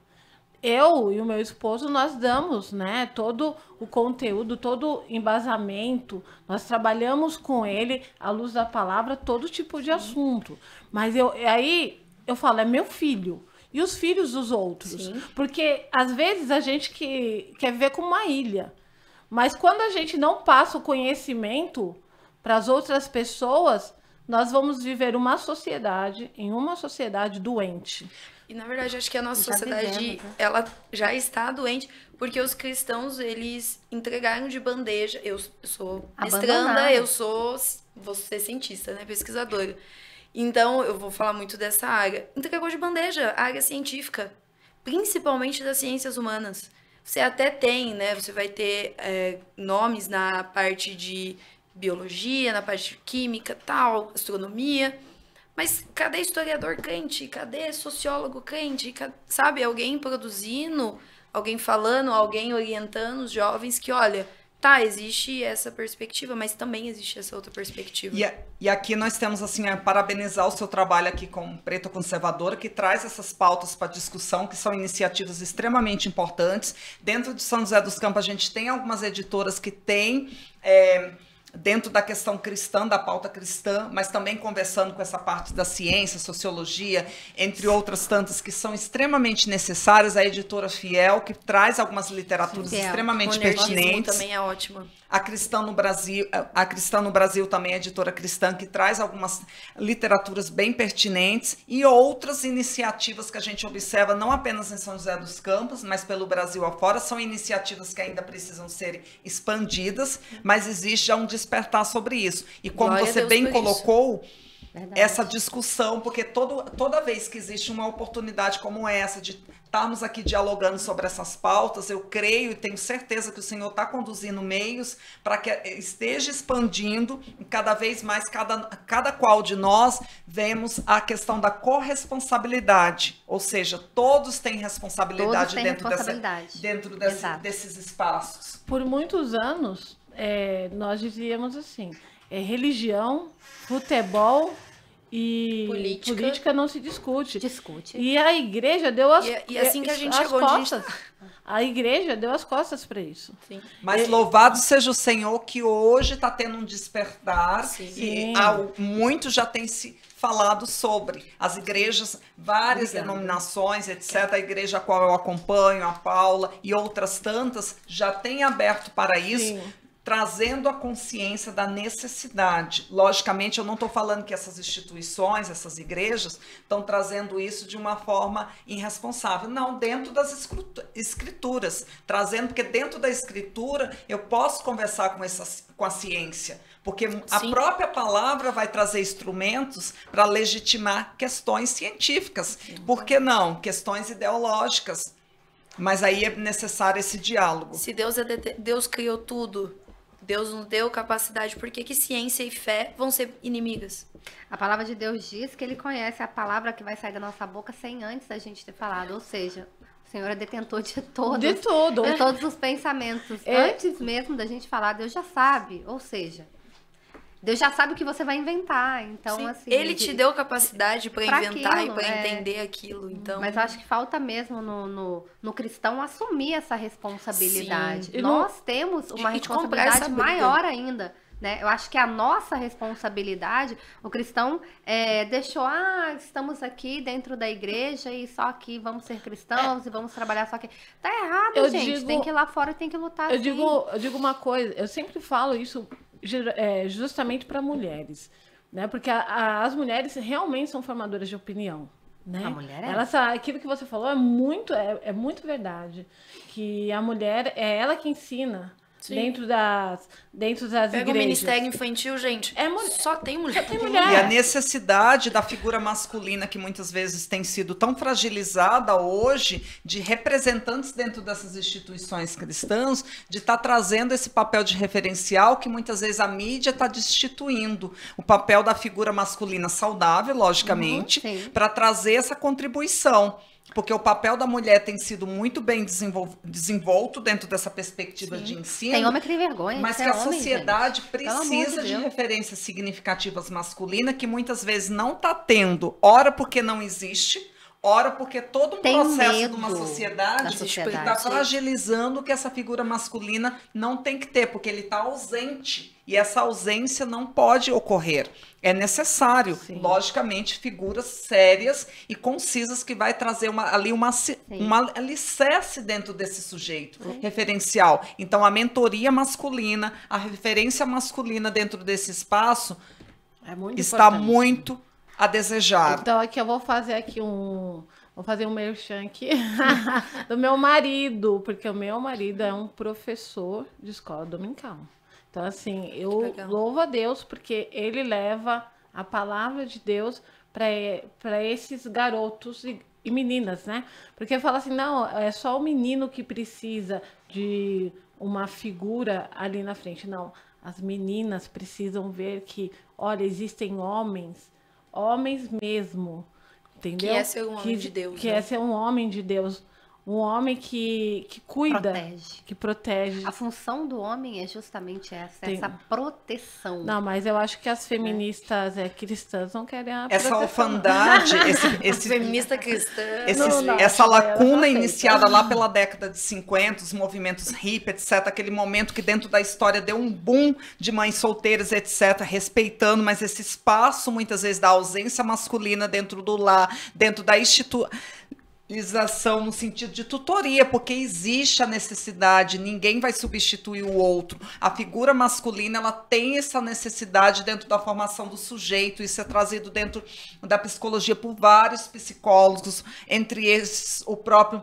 Eu e o meu esposo, nós damos, né, todo o conteúdo, todo o embasamento. Nós trabalhamos com ele, à luz da palavra, todo tipo de assunto. Mas aí eu falo, é meu filho. E os filhos dos outros. Sim. Porque, às vezes, a gente quer viver como uma ilha. Mas quando a gente não passa o conhecimento para as outras pessoas, nós vamos viver em uma sociedade doente. E, na verdade, acho que a nossa sociedade, ela já está doente, porque os cristãos, eles entregaram de bandeja. Eu sou mestranda, vou ser cientista, né, pesquisadora. Então, eu vou falar muito dessa área. Entregou de bandeja a área científica, principalmente das ciências humanas. Você até tem, né? Você vai ter nomes na parte de biologia, na parte de química, tal, astronomia. Mas cadê historiador crente? Cadê sociólogo crente? Sabe, alguém produzindo, alguém falando, alguém orientando os jovens que, olha... Tá, existe essa perspectiva, mas também existe essa outra perspectiva. E aqui nós temos, assim, a parabenizar o seu trabalho aqui como Preta Conservadora, que traz essas pautas para discussão, que são iniciativas extremamente importantes. Dentro de São José dos Campos, a gente tem algumas editoras que têm... dentro da questão cristã, da pauta cristã, mas também conversando com essa parte da ciência, sociologia, entre outras tantas que são extremamente necessárias. A editora Fiel, que traz algumas literaturas extremamente pertinentes. Também é ótima. A Cristã no Brasil também é editora cristã, que traz algumas literaturas bem pertinentes, e outras iniciativas que a gente observa, não apenas em São José dos Campos, mas pelo Brasil afora. São iniciativas que ainda precisam ser expandidas, mas existe já um despertar sobre isso. E como você bem colocou, Verdade. essa discussão, porque toda vez que existe uma oportunidade como essa de estarmos aqui dialogando sobre essas pautas, eu creio e tenho certeza que o Senhor está conduzindo meios para que esteja expandindo e cada vez mais, cada qual de nós vemos a questão da corresponsabilidade, ou seja, todos têm responsabilidade dentro desses espaços. Por muitos anos, nós dizíamos assim, religião, futebol e política não se discute. E a igreja deu as costas. E assim que a gente chegou costas. A igreja deu as costas para isso. Sim. Mas louvado seja o Senhor que hoje está tendo um despertar. Sim. E muito já tem se falado sobre as igrejas, várias denominações, etc. A igreja a qual eu acompanho, a Paula e outras tantas, já tem aberto para isso. Sim. Trazendo a consciência da necessidade. Logicamente, eu não estou falando que essas instituições, essas igrejas, estão trazendo isso de uma forma irresponsável. Não, dentro das escrituras. Trazendo, porque dentro da escritura eu posso conversar com a ciência. Porque a própria palavra vai trazer instrumentos para legitimar questões científicas. Por que não? Questões ideológicas. Mas aí é necessário esse diálogo. Se Deus criou tudo, Deus nos deu capacidade, por que ciência e fé vão ser inimigas? A palavra de Deus diz que ele conhece a palavra que vai sair da nossa boca sem antes da gente ter falado. Ou seja, o Senhor é detentor de todos os pensamentos. Antes mesmo da gente falar, Deus já sabe. Ou seja, Deus já sabe o que você vai inventar. Então, assim, Ele te deu capacidade para inventar e para entender aquilo. Então... Mas eu acho que falta mesmo no cristão assumir essa responsabilidade. Nós temos uma responsabilidade maior ainda. Né? Eu acho que a nossa responsabilidade, o cristão deixou, estamos aqui dentro da igreja e só aqui vamos ser cristãos e vamos trabalhar só aqui. Tá errado, gente. Tem que ir lá fora e tem que lutar. Eu digo uma coisa, eu sempre falo isso justamente para mulheres, né? Porque as mulheres realmente são formadoras de opinião. Né? A mulher aquilo que você falou é muito verdade. Que a mulher é ela que ensina. Dentro das igrejas. Pega o ministério infantil, gente. Só tem mulher. E a necessidade da figura masculina, que muitas vezes tem sido tão fragilizada hoje, de representantes dentro dessas instituições cristãs, de estar trazendo esse papel de referencial que muitas vezes a mídia está destituindo. O papel da figura masculina saudável, logicamente, para trazer essa contribuição. Porque o papel da mulher tem sido muito bem desenvolto dentro dessa perspectiva de ensino. Tem homem que tem vergonha. Mas que a sociedade precisa de referências significativas masculinas que muitas vezes não está tendo. Ora porque não existe, ora porque todo um processo de uma sociedade está fragilizando que essa figura masculina não tem que ter, porque ele está ausente. E essa ausência não pode ocorrer. É necessário, logicamente, figuras sérias e concisas que vai trazer uma alicerce dentro desse sujeito referencial. Então, a mentoria masculina, a referência masculina dentro desse espaço está muito a desejar. Então, aqui eu vou fazer um merchan aqui do meu marido, porque o meu marido é um professor de escola dominical. Então, assim, eu louvo a Deus porque ele leva a palavra de Deus para esses garotos e meninas, né? Porque fala assim, não, é só o menino que precisa de uma figura ali na frente. Não, as meninas precisam ver que, olha, existem homens mesmo, entendeu? Que é ser um homem de Deus. Que é ser um homem de Deus. Um homem que cuida, que protege. A função do homem é justamente essa proteção. Não, mas eu acho que as feministas cristãs não querem a essa proteção. Orfandade, esse feminista cristã. Essa lacuna iniciada lá pela década de 50, os movimentos hippie, etc. Aquele momento que dentro da história deu um boom de mães solteiras, etc. Respeitando, mas esse espaço, muitas vezes, da ausência masculina dentro do lar, dentro da no sentido de tutoria, porque existe a necessidade, ninguém vai substituir o outro. A figura masculina, ela tem essa necessidade dentro da formação do sujeito, isso é trazido dentro da psicologia por vários psicólogos, entre esses o próprio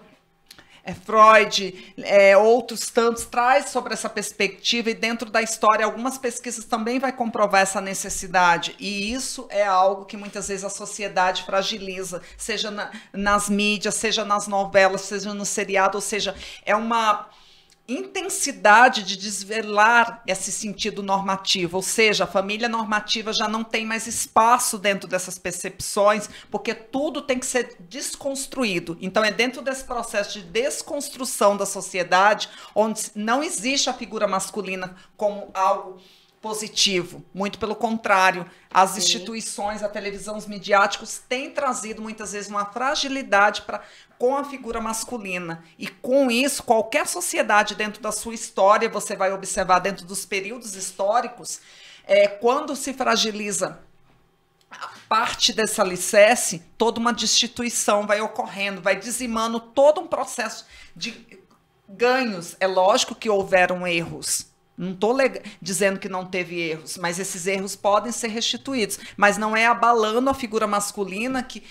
Freud, outros tantos, traz sobre essa perspectiva, e dentro da história, algumas pesquisas também vai comprovar essa necessidade, e isso é algo que muitas vezes a sociedade fragiliza, seja nas mídias, seja nas novelas, seja no seriado, ou seja, é uma intensidade de desvelar esse sentido normativo, ou seja, a família normativa já não tem mais espaço dentro dessas percepções, porque tudo tem que ser desconstruído. Então é dentro desse processo de desconstrução da sociedade, onde não existe a figura masculina como algo positivo, muito pelo contrário, as instituições, a televisão, os midiáticos têm trazido muitas vezes uma fragilidade com a figura masculina, e com isso, qualquer sociedade dentro da sua história, você vai observar dentro dos períodos históricos, quando se fragiliza parte desse alicerce, toda uma destituição vai ocorrendo, vai dizimando todo um processo de ganhos. É lógico que houveram erros, não estou dizendo que não teve erros, mas esses erros podem ser restituídos, mas não é abalando a figura masculina que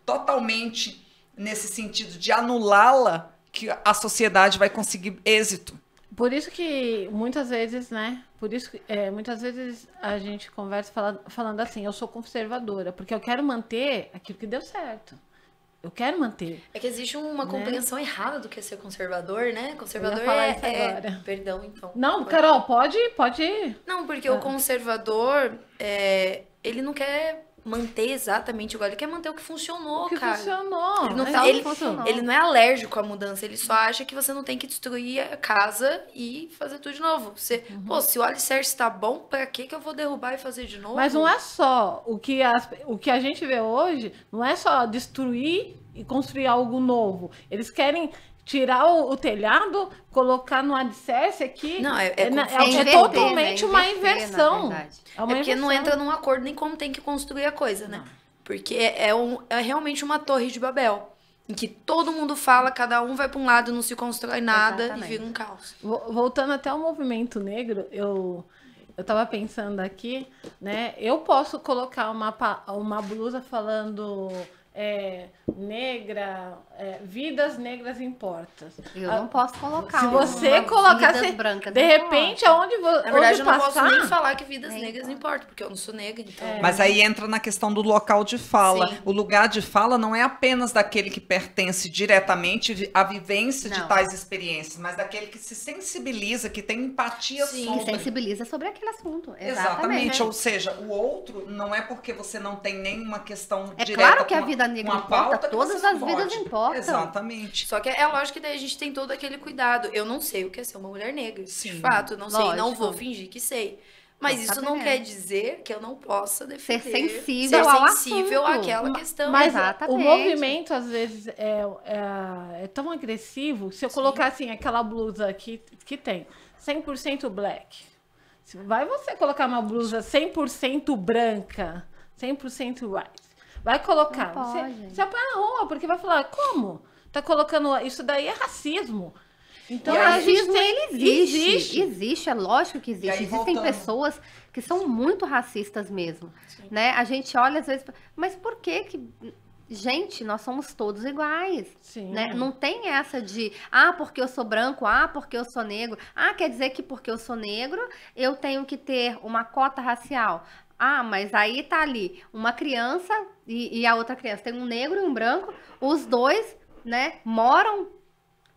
totalmente nesse sentido de anulá-la que a sociedade vai conseguir êxito. Por isso que muitas vezes, né? Por isso que muitas vezes a gente conversa falando assim, eu sou conservadora, porque eu quero manter aquilo que deu certo. Eu quero manter. É que existe uma compreensão errada do que é ser conservador, né? Conservador agora. Perdão, então. Não, Carol, pode. Não, porque o conservador, ele não quer manter exatamente igual, ele quer manter o que funcionou, cara. Funcionou. Ele não é alérgico à mudança, ele só acha que você não tem que destruir a casa e fazer tudo de novo. Pô, se o alicerce tá bom, pra que eu vou derrubar e fazer de novo? Mas não é só o que a gente vê hoje, não é só destruir e construir algo novo. Eles querem tirar o telhado, colocar no alicerce aqui. Não, é totalmente uma inversão. Porque não entra num acordo nem como tem que construir a coisa, né? Porque é realmente uma torre de Babel. Em que todo mundo fala, cada um vai para um lado, não se constrói nada. Exatamente. E vira um caos. Voltando até ao movimento negro, eu tava pensando aqui, né? Eu posso colocar uma blusa falando negra, vidas negras importam. Eu não posso colocar. Se você colocar, de repente, aonde na verdade, eu não posso nem falar que vidas negras importam, porque eu não sou negra. Então... Mas aí entra na questão do local de fala. Sim. O lugar de fala não é apenas daquele que pertence diretamente à vivência de tais experiências, mas daquele que se sensibiliza, que tem empatia sobre. Que sensibiliza sobre aquele assunto. Exatamente. Ou seja, o outro não é porque você não tem nenhuma questão direta. É claro que a vida negra importa, todas as vidas importam. Exatamente. Só que é lógico que daí a gente tem todo aquele cuidado. Eu não sei o que é ser uma mulher negra. Sim. De fato, não sei, não vou fingir que sei. Mas isso não quer dizer que eu não possa defender. Ser sensível àquela questão. Mas o movimento, às vezes, é tão agressivo. Se eu colocar assim, aquela blusa aqui que tem 100% black. Vai você colocar uma blusa 100% branca, 100% white. Vai colocar. Você apanha na rua, porque vai falar, como? Tá colocando. Isso daí é racismo. Então, o racismo, ele existe, é lógico que existe. Existem pessoas que são muito racistas mesmo. Né? A gente olha às vezes, mas por que. Gente, nós somos todos iguais. Né? Não tem essa de, porque eu sou branco, porque eu sou negro. Quer dizer que porque eu sou negro, eu tenho que ter uma cota racial. Mas aí tá ali uma criança e a outra criança. Tem um negro e um branco. Os dois, né, moram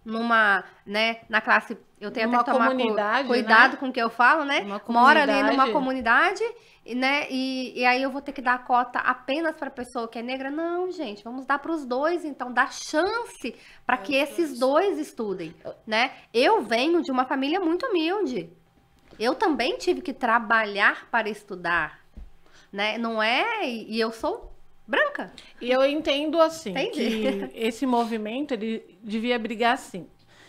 na classe... Eu tenho até que tomar cuidado com o que eu falo, né? Mora ali numa comunidade, né? E aí eu vou ter que dar a cota apenas para a pessoa que é negra? Não, gente, vamos dar para os dois, então, dar chance para que esses dois estudem, né? Eu venho de uma família muito humilde. Eu também tive que trabalhar para estudar, né? Não é... E eu sou branca. E eu entendo assim, que esse movimento, ele devia brigar assim.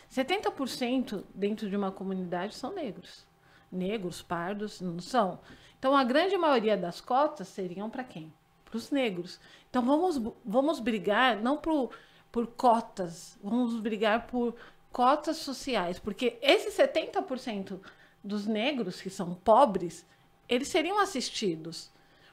70% dentro de uma comunidade são negros. Negros, pardos, não são. Então, a grande maioria das cotas seriam para quem? Para os negros. Então, vamos brigar não por cotas, vamos brigar por cotas sociais. Porque esses 70% dos negros que são pobres, eles seriam assistidos.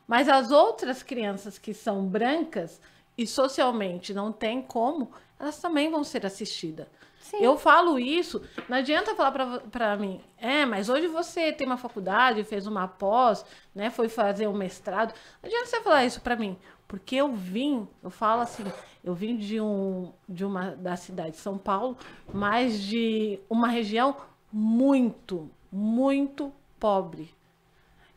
Mas as outras crianças que são brancas e socialmente não tem como, elas também vão ser assistidas. Sim. Eu falo isso, não adianta falar para mim, mas hoje você tem uma faculdade, fez uma pós, né, foi fazer um mestrado. Não adianta você falar isso para mim, porque eu falo assim, eu vim da cidade de São Paulo, mas de uma região muito, muito pobre.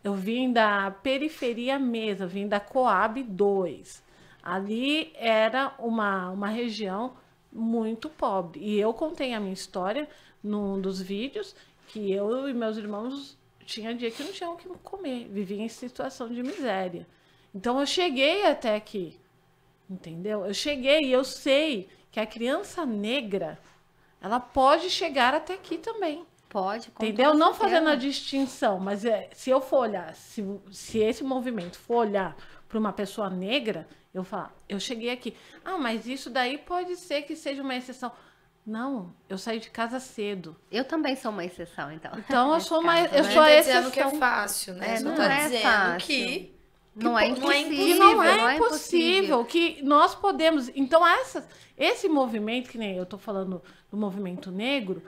Eu vim da periferia mesmo, eu vim da Coab 2. Ali era uma região muito pobre. E eu contei a minha história num dos vídeos, que eu e meus irmãos tinha dia que não tinham o que comer, vivia em situação de miséria. Então eu cheguei até aqui, entendeu? Eu cheguei e eu sei que a criança negra, ela pode chegar até aqui também. Pode, com entendeu? toda Não certeza. fazendo a distinção, mas se eu for olhar, se esse movimento for olhar para uma pessoa negra, eu falo, eu cheguei aqui. Ah, mas isso daí pode ser que seja uma exceção. Não, eu saí de casa cedo. Eu também sou uma exceção, então. Então eu sou Nesse caso, eu né? sou a Não tá exceção. dizendo que é fácil, né? É, Só não tá é dizendo fácil. que Não é não é impossível. Que não é não impossível, que nós podemos. Então, esse movimento, que nem eu estou falando do movimento negro,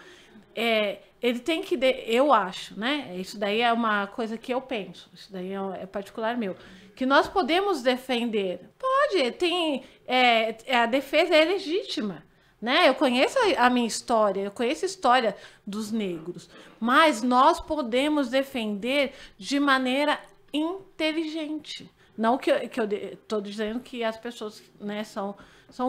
ele tem que. Eu acho, né? Isso daí é uma coisa que eu penso, isso daí é particular meu. Que nós podemos defender. Pode, a defesa é legítima. Né? Eu conheço a minha história, eu conheço a história dos negros, mas nós podemos defender de maneira inteligente. Não que eu estou dizendo que as pessoas, né, são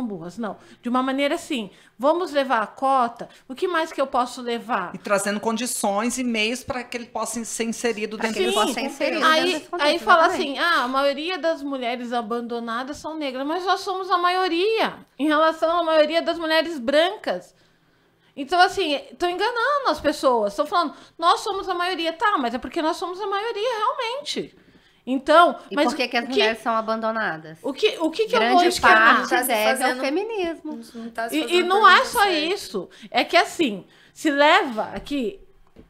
burras, não. De uma maneira assim, vamos levar a cota, o que mais que eu posso levar? E trazendo condições e meios para que ele possa ser inserido dentro que ele desse possa ser contexto. inserido. Aí fala assim, a maioria das mulheres abandonadas são negras, mas nós somos a maioria, em relação à maioria das mulheres brancas. Então, assim, estão enganando as pessoas, estão falando, nós somos a maioria, tá, mas é porque nós somos a maioria realmente. Então, E mas por que as mulheres são abandonadas? o que eu vou Grande esquemar? parte Tá se deve ao fazendo- feminismo. não tá se E fazendo não é pergunta só séria. isso. É que assim, se leva aqui,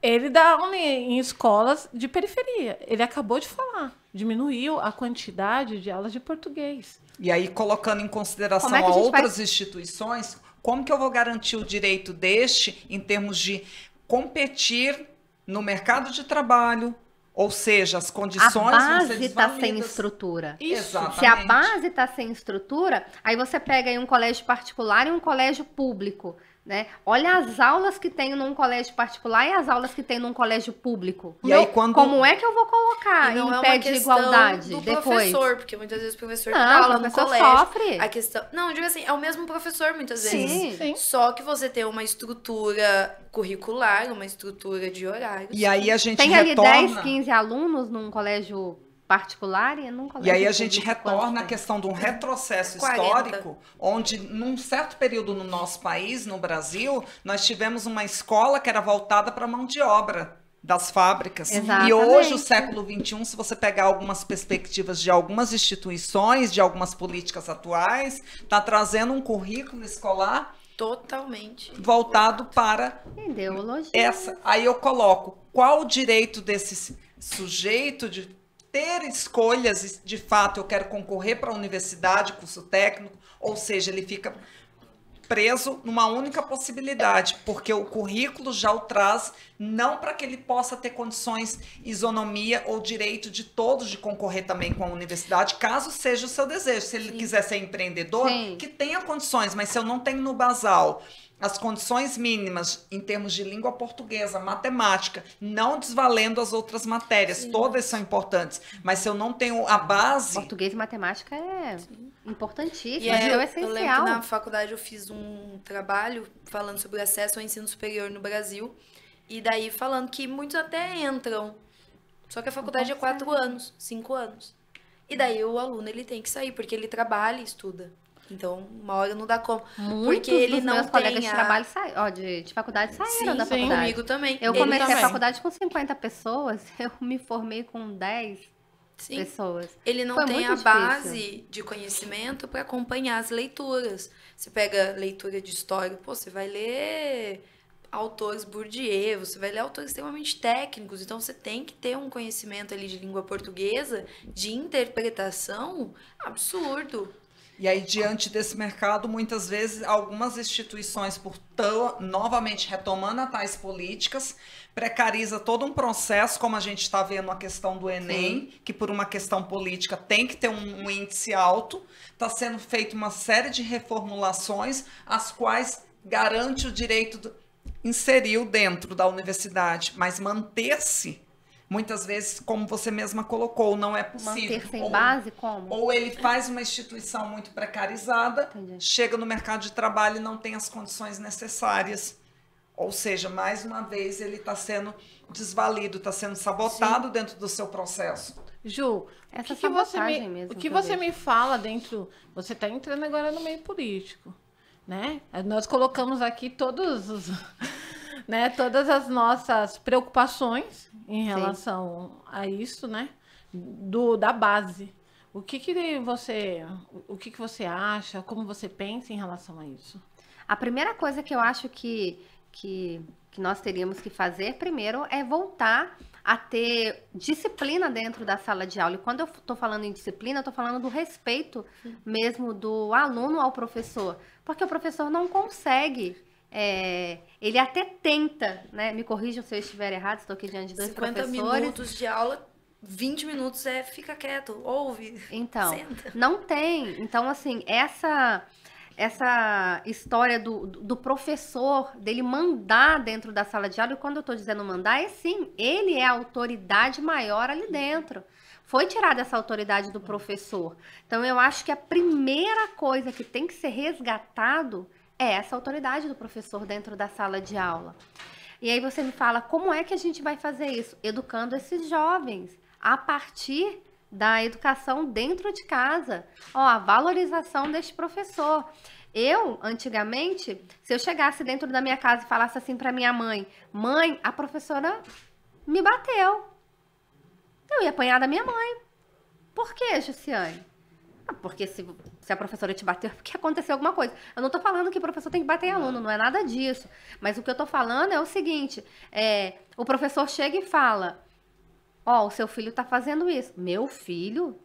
ele dá aula em escolas de periferia. Ele acabou de falar. Diminuiu a quantidade de aulas de português. E aí, colocando em consideração Como é que a a gente outras instituições, como que eu vou garantir o direito deste em termos de competir no mercado de trabalho? Ou seja, as A condições vão ser base está sem desvalidas. estrutura. Isso. Exatamente. Se a base está sem estrutura, aí você pega aí um colégio particular e um colégio público, né? Olha as aulas que tem num colégio particular e as aulas que tem num colégio público. E aí, quando- Como é que eu vou colocar E não em é pé uma de questão igualdade do depois? professor, porque muitas vezes o professor Não, dá aula o no professor colégio. sofre. A questão, não, eu digo assim, é o mesmo professor muitas vezes. Sim. Só que você tem uma estrutura curricular, uma estrutura de horários. E aí a gente Tem ali retorna... 10, 15 alunos num colégio particular e num colégio E aí a gente público, retorna quantos à tem? questão de um retrocesso 40. histórico, onde num certo período no nosso país, no Brasil, nós tivemos uma escola que era voltada para a mão de obra das fábricas. Exatamente. E hoje, o século XXI, se você pegar algumas perspectivas de algumas instituições, de algumas políticas atuais, está trazendo um currículo escolar Totalmente. voltado para Ideologia. essa. Aí eu coloco qual o direito desse sujeito de ter escolhas, de fato, eu quero concorrer para a universidade, curso técnico, ou seja, ele fica preso numa única possibilidade, porque o currículo já o traz não para que ele possa ter condições, isonomia ou direito de todos de concorrer também com a universidade, caso seja o seu desejo. Se ele quiser ser empreendedor, Sim. que tenha condições, mas se eu não tenho no basal as condições mínimas em termos de língua portuguesa, matemática, não desvalendo as outras matérias, todas são importantes, mas se eu não tenho a base... Português e matemática é importantíssimo, E é eu lembro essencial. que na faculdade eu fiz um trabalho falando sobre o acesso ao ensino superior no Brasil. E daí falando que muitos até entram. Só que a faculdade é 4 anos, 5 anos. E daí o aluno ele tem que sair, porque ele trabalha e estuda. Então, uma hora não dá como. Muitos porque ele dos não meus tem colegas de a... trabalho de faculdade saíram da sim, faculdade. comigo também. Eu Ele comecei também. a faculdade com 50 pessoas, eu me formei com 10 Sim. pessoas. Ele não Foi tem muito a difícil. base de conhecimento para acompanhar as leituras. Você pega leitura de história, pô, você vai ler autores Bourdieu, você vai ler autores extremamente técnicos, então você tem que ter um conhecimento ali de língua portuguesa, de interpretação absurdo. E aí, diante desse mercado, muitas vezes, algumas instituições, por novamente retomando a tais políticas, precariza todo um processo, como a gente está vendo a questão do Enem, sim, que por uma questão política tem que ter um índice alto, está sendo feita uma série de reformulações, as quais garante o direito de inserir dentro da universidade, mas manter-se, muitas vezes, como você mesma colocou, não é possível. Manter sem base, como? Ou ele faz uma instituição muito precarizada, entendi, chega no mercado de trabalho e não tem as condições necessárias. Ou seja, mais uma vez, ele está sendo desvalido, está sendo sabotado, sim, dentro do seu processo. Ju, essa sabotagem mesmo. O que você me fala dentro... Você está entrando agora no meio político, né? Nós colocamos aqui todos os... né, todas as nossas preocupações em relação, sim, a isso, né, da base. O que você acha, como você pensa em relação a isso? A primeira coisa que eu acho que nós teríamos que fazer primeiro é voltar a ter disciplina dentro da sala de aula. E quando eu estou falando em disciplina, eu estou falando do respeito, sim, mesmo do aluno ao professor, porque o professor não consegue... ele até tenta, né? Me corrijam se eu estiver errado, estou aqui diante de dois professores. 50 minutos de aula, 20 minutos fica quieto, ouve, então, senta. Não tem. Então, assim, essa história do professor, dele mandar dentro da sala de aula, e quando eu estou dizendo mandar, sim, ele é a autoridade maior ali dentro. Foi tirada essa autoridade do professor. Então, eu acho que a primeira coisa que tem que ser resgatado é essa autoridade do professor dentro da sala de aula. E aí você me fala, como é que a gente vai fazer isso? Educando esses jovens a partir da educação dentro de casa. A valorização deste professor. Eu, antigamente, se eu chegasse dentro da minha casa e falasse assim para minha mãe, mãe, a professora me bateu. Eu ia apanhar da minha mãe. Por quê, Jussiane? Porque se a professora te bateu, é porque aconteceu alguma coisa. Eu não tô falando que o professor tem que bater em aluno, não é nada disso. Mas o que eu tô falando é o seguinte, o professor chega e fala, o seu filho tá fazendo isso. Meu filho?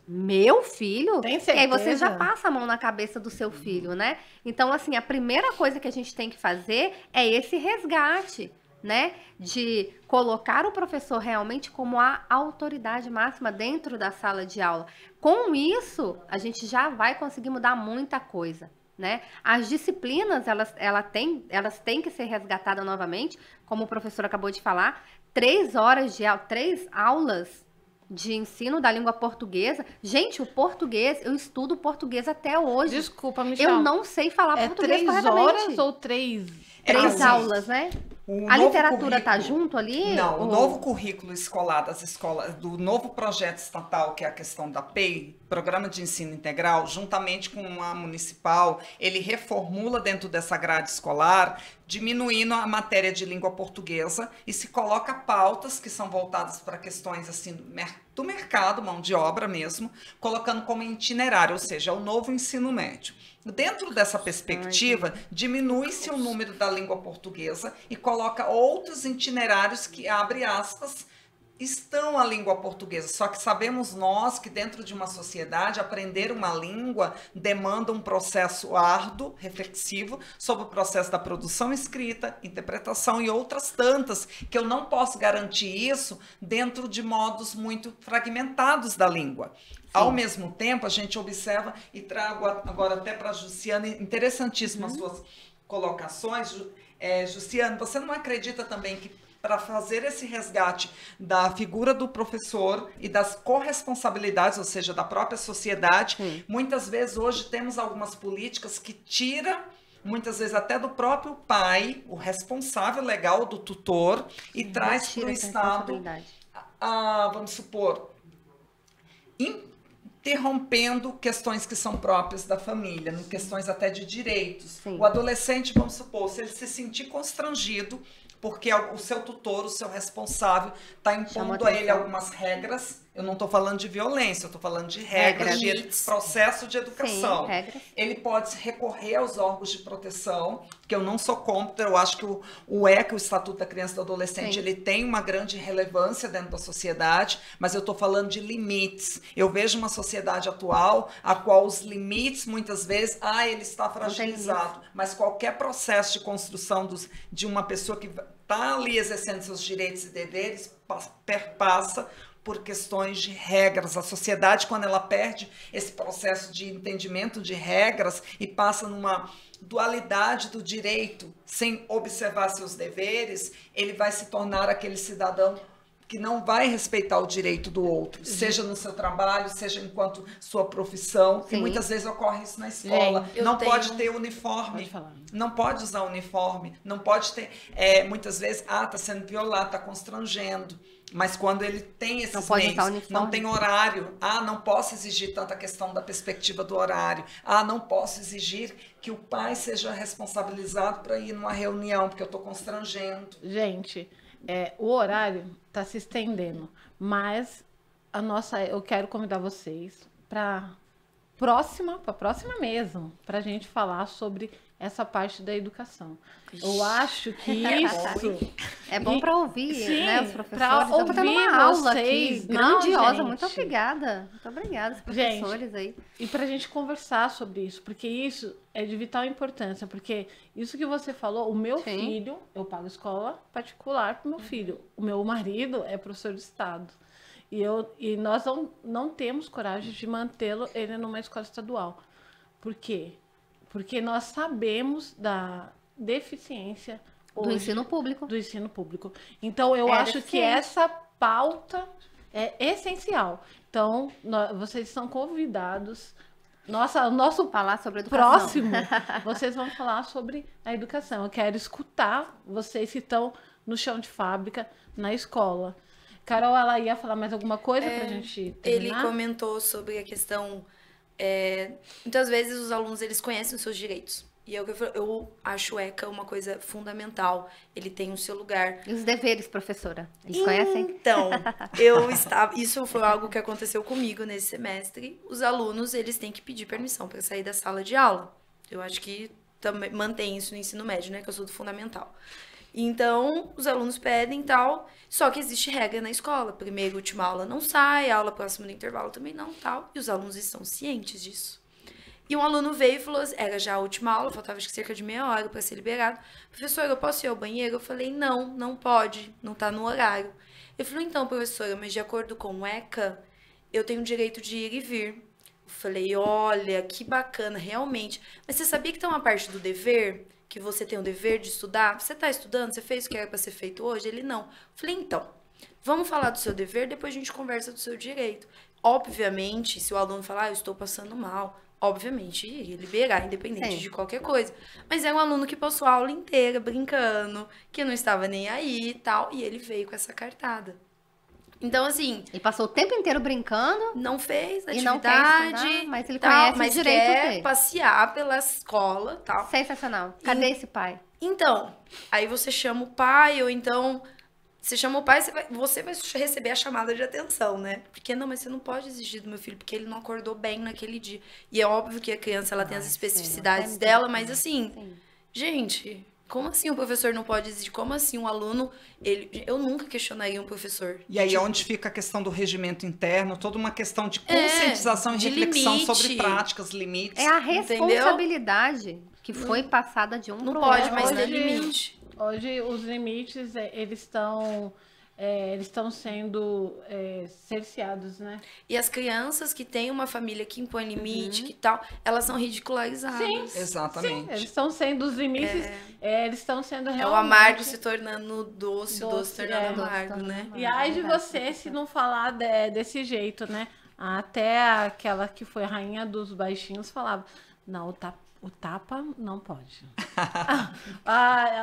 Tem certeza? E aí você já passa a mão na cabeça do seu filho, né? Então, assim, a primeira coisa que a gente tem que fazer é esse resgate, né, de colocar o professor realmente como a autoridade máxima dentro da sala de aula. Com isso, a gente já vai conseguir mudar muita coisa, né? As disciplinas, elas têm que ser resgatadas novamente, como o professor acabou de falar, 3 aulas de ensino da língua portuguesa. Gente, o português, eu estudo português até hoje. Desculpa, Michel. Eu não sei falar português corretamente. 3 horas ou 3? 3 aulas, né? A literatura tá junto ali? Não, o novo currículo escolar das escolas, do novo projeto estatal, que é a questão da PEI, Programa de Ensino Integral, juntamente com a municipal, ele reformula dentro dessa grade escolar, diminuindo a matéria de língua portuguesa e se coloca pautas que são voltadas para questões assim do mercado, mão de obra mesmo, colocando como itinerário, ou seja, o novo ensino médio. Dentro dessa perspectiva, diminui-se o número da língua portuguesa e coloca outros itinerários que, abre aspas, estão a língua portuguesa. Só que sabemos nós que dentro de uma sociedade, aprender uma língua demanda um processo árduo, reflexivo, sobre o processo da produção escrita, interpretação e outras tantas, que eu não posso garantir isso dentro de modos muito fragmentados da língua. Ao mesmo tempo, a gente observa, e trago agora até para a Jussiane, interessantíssimas suas colocações. Jussiane, você não acredita também que para fazer esse resgate da figura do professor e das corresponsabilidades, ou seja, da própria sociedade, muitas vezes hoje temos algumas políticas que tiram, muitas vezes até do próprio pai, o responsável legal do tutor, e traz para o Estado, vamos supor, interrompendo questões que são próprias da família, questões até de direitos. Sim. O adolescente, vamos supor, se ele se sentir constrangido, porque o seu tutor, o seu responsável, está impondo a ele algumas regras, Eu não estou falando de violência, eu estou falando de regras, de limites. processo de educação. Sim, regras. Ele pode recorrer aos órgãos de proteção, que eu não sou contra, eu acho que o ECA, o Estatuto da Criança e do Adolescente, Sim. ele tem uma grande relevância dentro da sociedade, mas eu estou falando de limites. Eu vejo uma sociedade atual, a qual os limites, muitas vezes, ele está fragilizado, mas qualquer processo de construção de uma pessoa que está ali exercendo seus direitos e deveres, perpassa por questões de regras. A sociedade, quando ela perde esse processo de entendimento de regras e passa numa dualidade do direito, sem observar seus deveres, ele vai se tornar aquele cidadão que não vai respeitar o direito do outro, seja no seu trabalho, seja enquanto sua profissão. Sim. E muitas vezes ocorre isso na escola. Eu Não tenho- pode ter uniforme. Pode falar. Não pode usar uniforme. Não pode ter... muitas vezes, está sendo violado, está constrangendo. Mas quando ele tem esses Não pode meios, usar uniforme. não tem horário. Não posso exigir tanta questão da perspectiva do horário. Não posso exigir que o pai seja responsabilizado para ir numa reunião, porque eu estou constrangendo. Gente, o horário está se estendendo, mas eu quero convidar vocês para próxima mesmo, para a gente falar sobre essa parte da educação. Eu acho que isso É bom para ouvir, Sim, né, os pra professores. Eu tô tendo ouvir uma aula vocês. aqui, Não, grandiosa. gente. Muito obrigada. Muito obrigada, os professores aí. e para a gente conversar sobre isso, porque isso é de vital importância, porque isso que você falou, o meu Sim. filho, eu pago escola particular para o meu filho, o meu marido é professor de estado. E nós não temos coragem de mantê-lo ele numa escola estadual. Por quê? Porque nós sabemos da deficiência Do hoje ensino público. do ensino público. Então, eu É acho que deficiente. essa pauta é essencial. Então, vocês são convidados. O nosso Falar sobre educação. próximo, vocês vão falar sobre a educação. Eu quero escutar vocês que estão no chão de fábrica, na escola. Carol, ela ia falar mais alguma coisa pra gente Ele terminar? comentou sobre a questão... muitas vezes os alunos, eles conhecem os seus direitos. E eu acho o ECA uma coisa fundamental. Ele tem o seu lugar. E os deveres, professora? Eles conhecem? Então, isso foi algo que aconteceu comigo nesse semestre. Os alunos, eles têm que pedir permissão para sair da sala de aula. Eu acho que também mantém isso no ensino médio, né? Que eu sou do fundamental. Então, os alunos pedem e tal, só que existe regra na escola. Primeiro, última aula não sai, a aula próxima do intervalo também não, tal. E os alunos estão cientes disso. E um aluno veio e falou, era já a última aula, faltava acho que cerca de meia hora para ser liberado. Professora, eu posso ir ao banheiro? Eu falei, não pode, não tá no horário. Ele falou, então, professora, mas de acordo com o ECA, eu tenho o direito de ir e vir. Eu falei, olha, que bacana, realmente. Mas você sabia que tem uma parte do dever, que você tem o dever de estudar? Você tá estudando? Você fez o que era para ser feito hoje? Ele, não. Eu falei, então, vamos falar do seu dever, depois a gente conversa do seu direito. Obviamente, se o aluno falar, eu estou passando mal, obviamente, iria liberar, independente Sim. de qualquer coisa. Mas é um aluno que passou a aula inteira brincando, que não estava nem aí e tal, e ele veio com essa cartada. Então, assim, Ele passou o tempo inteiro brincando não fez e não quer atividade, estudar, mas ele tal, conhece mas os direitos quer dele. passear pela escola, tal. Sensacional. Cadê esse pai? Então, aí você chama o pai, ou então você chama o pai, você vai receber a chamada de atenção, né? Porque não, mas você não pode exigir do meu filho, porque ele não acordou bem naquele dia. E é óbvio que a criança ela tem as especificidades sim, dela, sim, mas assim, sim. gente, como assim o professor não pode exigir? Como assim um aluno, eu nunca questionaria um professor. E aí é Tipo, onde fica a questão do regimento interno, toda uma questão de conscientização e de reflexão limite. sobre práticas, limites. É a Entendeu? responsabilidade que foi passada de um não pro pode outro. mais ter Hoje- limite. Hoje, os limites, eles estão sendo cerceados, né? E as crianças que têm uma família que impõe limite, que tal, elas são ridicularizadas. Exatamente. Eles estão sendo os limites, eles estão sendo É o realmente... amargo se tornando doce, o doce se Doce, tornando doce amargo, tornando né? amargo. E ai de Verdade. você se não falar desse jeito, né? Até aquela que foi a rainha dos baixinhos falava, não, o tapa não pode.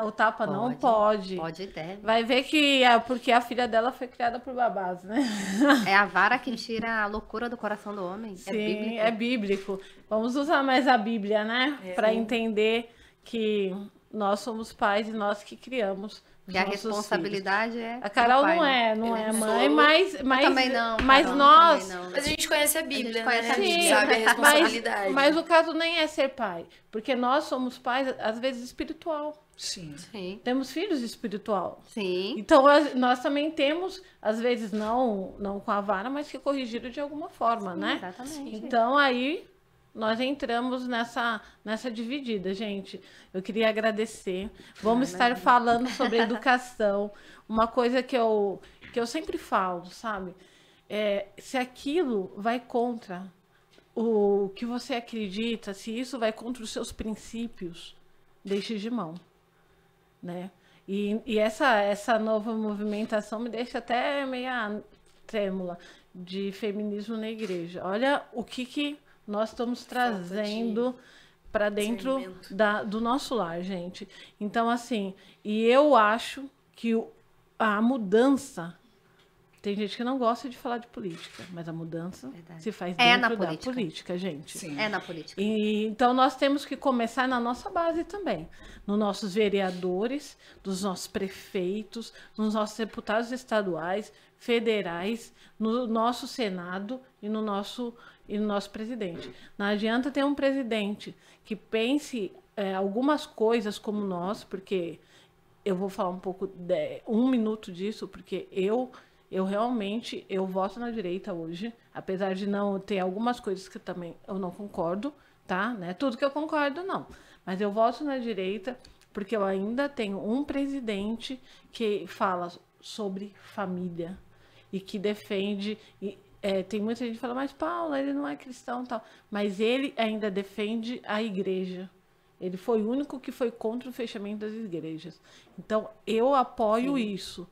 O tapa não pode. Pode e deve. Vai ver que porque a filha dela foi criada por babás, né? É a vara que tira a loucura do coração do homem. Sim, É bíblico. é bíblico. Vamos usar mais a Bíblia, né? Para entender que nós somos pais e nós que criamos os E a nossos responsabilidade filhos. é A Carol do pai, não né? é mãe, mas também não, mas Carol, nós também não. Mas a gente conhece a Bíblia, gente conhece né? a A gente Bíblia. sabe a responsabilidade. mas o caso nem é ser pai, porque nós somos pais, às vezes, espiritual. Sim. Sim, Temos filhos espiritual. sim. Então, nós também temos, às vezes, não com a vara, mas que corrigiram de alguma forma, né? Exatamente. Então, aí, nós entramos nessa dividida, gente. Eu queria agradecer. Vamos estar falando sobre educação. Uma coisa que eu sempre falo, sabe? Se aquilo vai contra o que você acredita, se isso vai contra os seus princípios, deixe de mão, né? E essa nova movimentação me deixa até meia trêmula de feminismo na igreja. Olha o que nós estamos trazendo para dentro do nosso lar, gente. Então, assim, e eu acho que a mudança... Tem gente que não gosta de falar de política, mas a mudança se faz dentro da política, gente. Sim. É na política. Então, nós temos que começar na nossa base também. Nos nossos vereadores, nos nossos prefeitos, nos nossos deputados estaduais, federais, no nosso Senado e no nosso presidente. Não adianta ter um presidente que pense algumas coisas como nós, porque eu vou falar um pouco, 1 minuto disso, porque eu realmente, eu voto na direita hoje, apesar de não ter algumas coisas que eu não concordo, tá? Né? Tudo que eu concordo, não. Mas eu voto na direita porque eu ainda tenho um presidente que fala sobre família e que defende... tem muita gente que fala, mas Paula, ele não é cristão e tal. Mas ele ainda defende a igreja. Ele foi o único que foi contra o fechamento das igrejas. Então, eu apoio isso.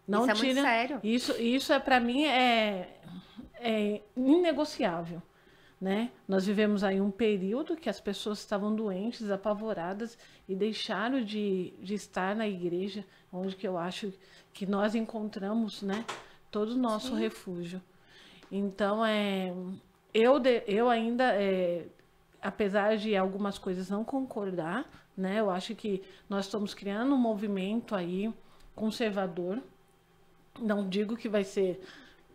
Não isso é muito sério. Isso para mim é inegociável, né? Nós vivemos aí um período que as pessoas estavam doentes, apavoradas e deixaram de estar na igreja, onde que eu acho que nós encontramos, né, todo o nosso refúgio. Então, eu ainda, apesar de algumas coisas não concordar, né, eu acho que nós estamos criando um movimento aí conservador. Não digo que vai ser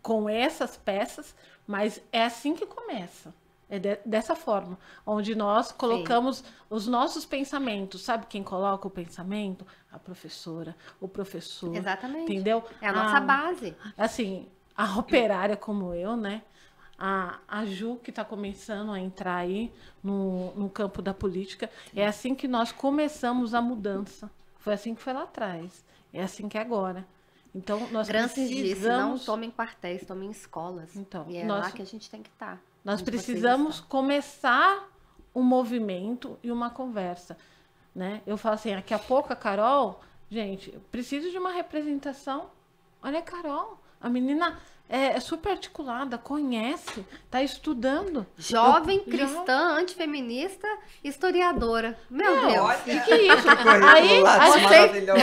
com essas peças, mas é assim que começa. É dessa forma, onde nós colocamos os nossos pensamentos. Sabe quem coloca o pensamento? A professora, o professor. Exatamente. Entendeu? É a nossa base. Assim, a operária como eu, né? A Ju, que está começando a entrar aí no campo da política. É assim que nós começamos a mudança. Foi assim que foi lá atrás. É assim que é agora. Então, nós Gramsci disse, não precisamos... tomem quartéis, tomem escolas. Então, e é lá que a gente tem que estar. Nós precisamos começar um movimento e uma conversa, né? Eu falo assim, daqui a pouco a Carol... Gente, eu preciso de uma representação. Olha a Carol, a menina é super articulada, conhece, está estudando. Jovem, cristã, antifeminista, historiadora. Meu Deus. Olha, que é isso? Aí,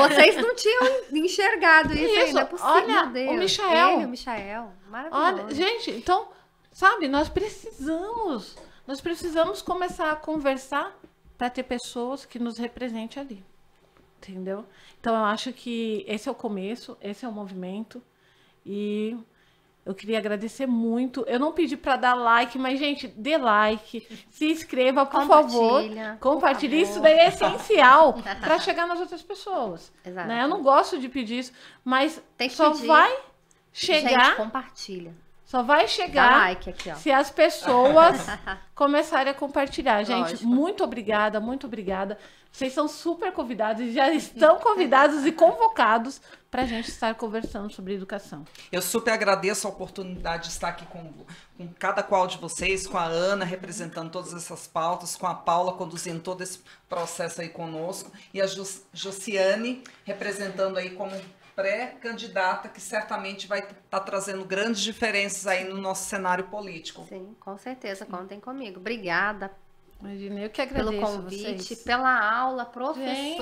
vocês não tinham enxergado isso ainda. É possível, olha, meu Deus. o Michael. Ele, o Michael. Maravilhoso. Olha, gente, então, sabe, nós precisamos começar a conversar para ter pessoas que nos representem ali. Entendeu? Então, eu acho que esse é o começo, esse é o movimento. E eu queria agradecer muito. Eu não pedi para dar like, mas, gente, dê like, se inscreva, por favor. Compartilhe. Isso daí é essencial para chegar nas outras pessoas. Exato. Né? Eu não gosto de pedir isso, mas tem que só pedir. vai chegar. Gente, compartilha. Só vai chegar dá like aqui, ó. Se as pessoas começarem a compartilhar. Gente, Lógico. muito obrigada, muito obrigada. Vocês são super convidados e já estão convidados e convocados para a gente estar conversando sobre educação. Eu super agradeço a oportunidade de estar aqui com cada qual de vocês, com a Ana representando todas essas pautas, com a Paula conduzindo todo esse processo aí conosco e a Josiane representando aí como pré-candidata, que certamente vai estar trazendo grandes diferenças aí no nosso cenário político. Sim, com certeza, contem comigo. Obrigada. Imagina, eu que agradeço pelo convite, vocês. pela aula, professor. Gente,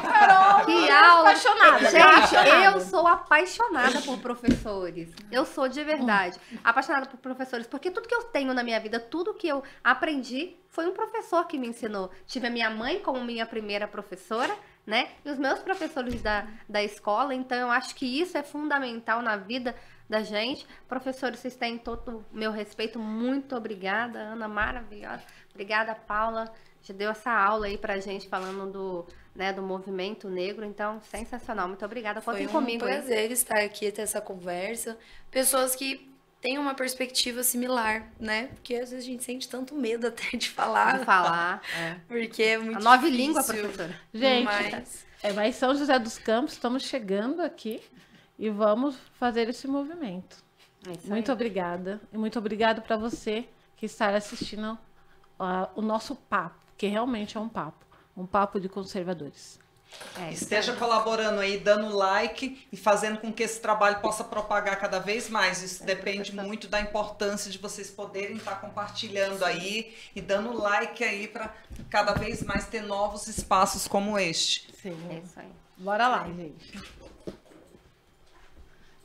Carol, que Paula, apaixonada. gente, eu sou apaixonada por professores. Eu sou de verdade apaixonada por professores, porque tudo que eu tenho na minha vida, tudo que eu aprendi, foi um professor que me ensinou. Tive a minha mãe como minha primeira professora, né? E os meus professores da escola, então eu acho que isso é fundamental na vida da gente. Professores, vocês têm todo o meu respeito. Muito obrigada, Ana, maravilhosa. Obrigada, Paula. Já deu essa aula aí pra gente falando do movimento negro, então sensacional. Muito obrigada. Contem comigo. Foi um prazer estar aqui, ter essa conversa. Pessoas que têm uma perspectiva similar, né? Porque às vezes a gente sente tanto medo até de falar. Porque é muito a nova difícil. língua, professora. Gente, Mas... São José dos Campos, estamos chegando aqui e vamos fazer esse movimento. Muito obrigada. E muito obrigado para você que está assistindo o nosso papo, que realmente é um papo de conservadores. Esteja colaborando aí, dando like e fazendo com que esse trabalho possa propagar cada vez mais. Isso depende muito da importância de vocês poderem estar compartilhando aí e dando like aí para cada vez mais ter novos espaços como este. Sim. É isso aí. Bora lá, gente.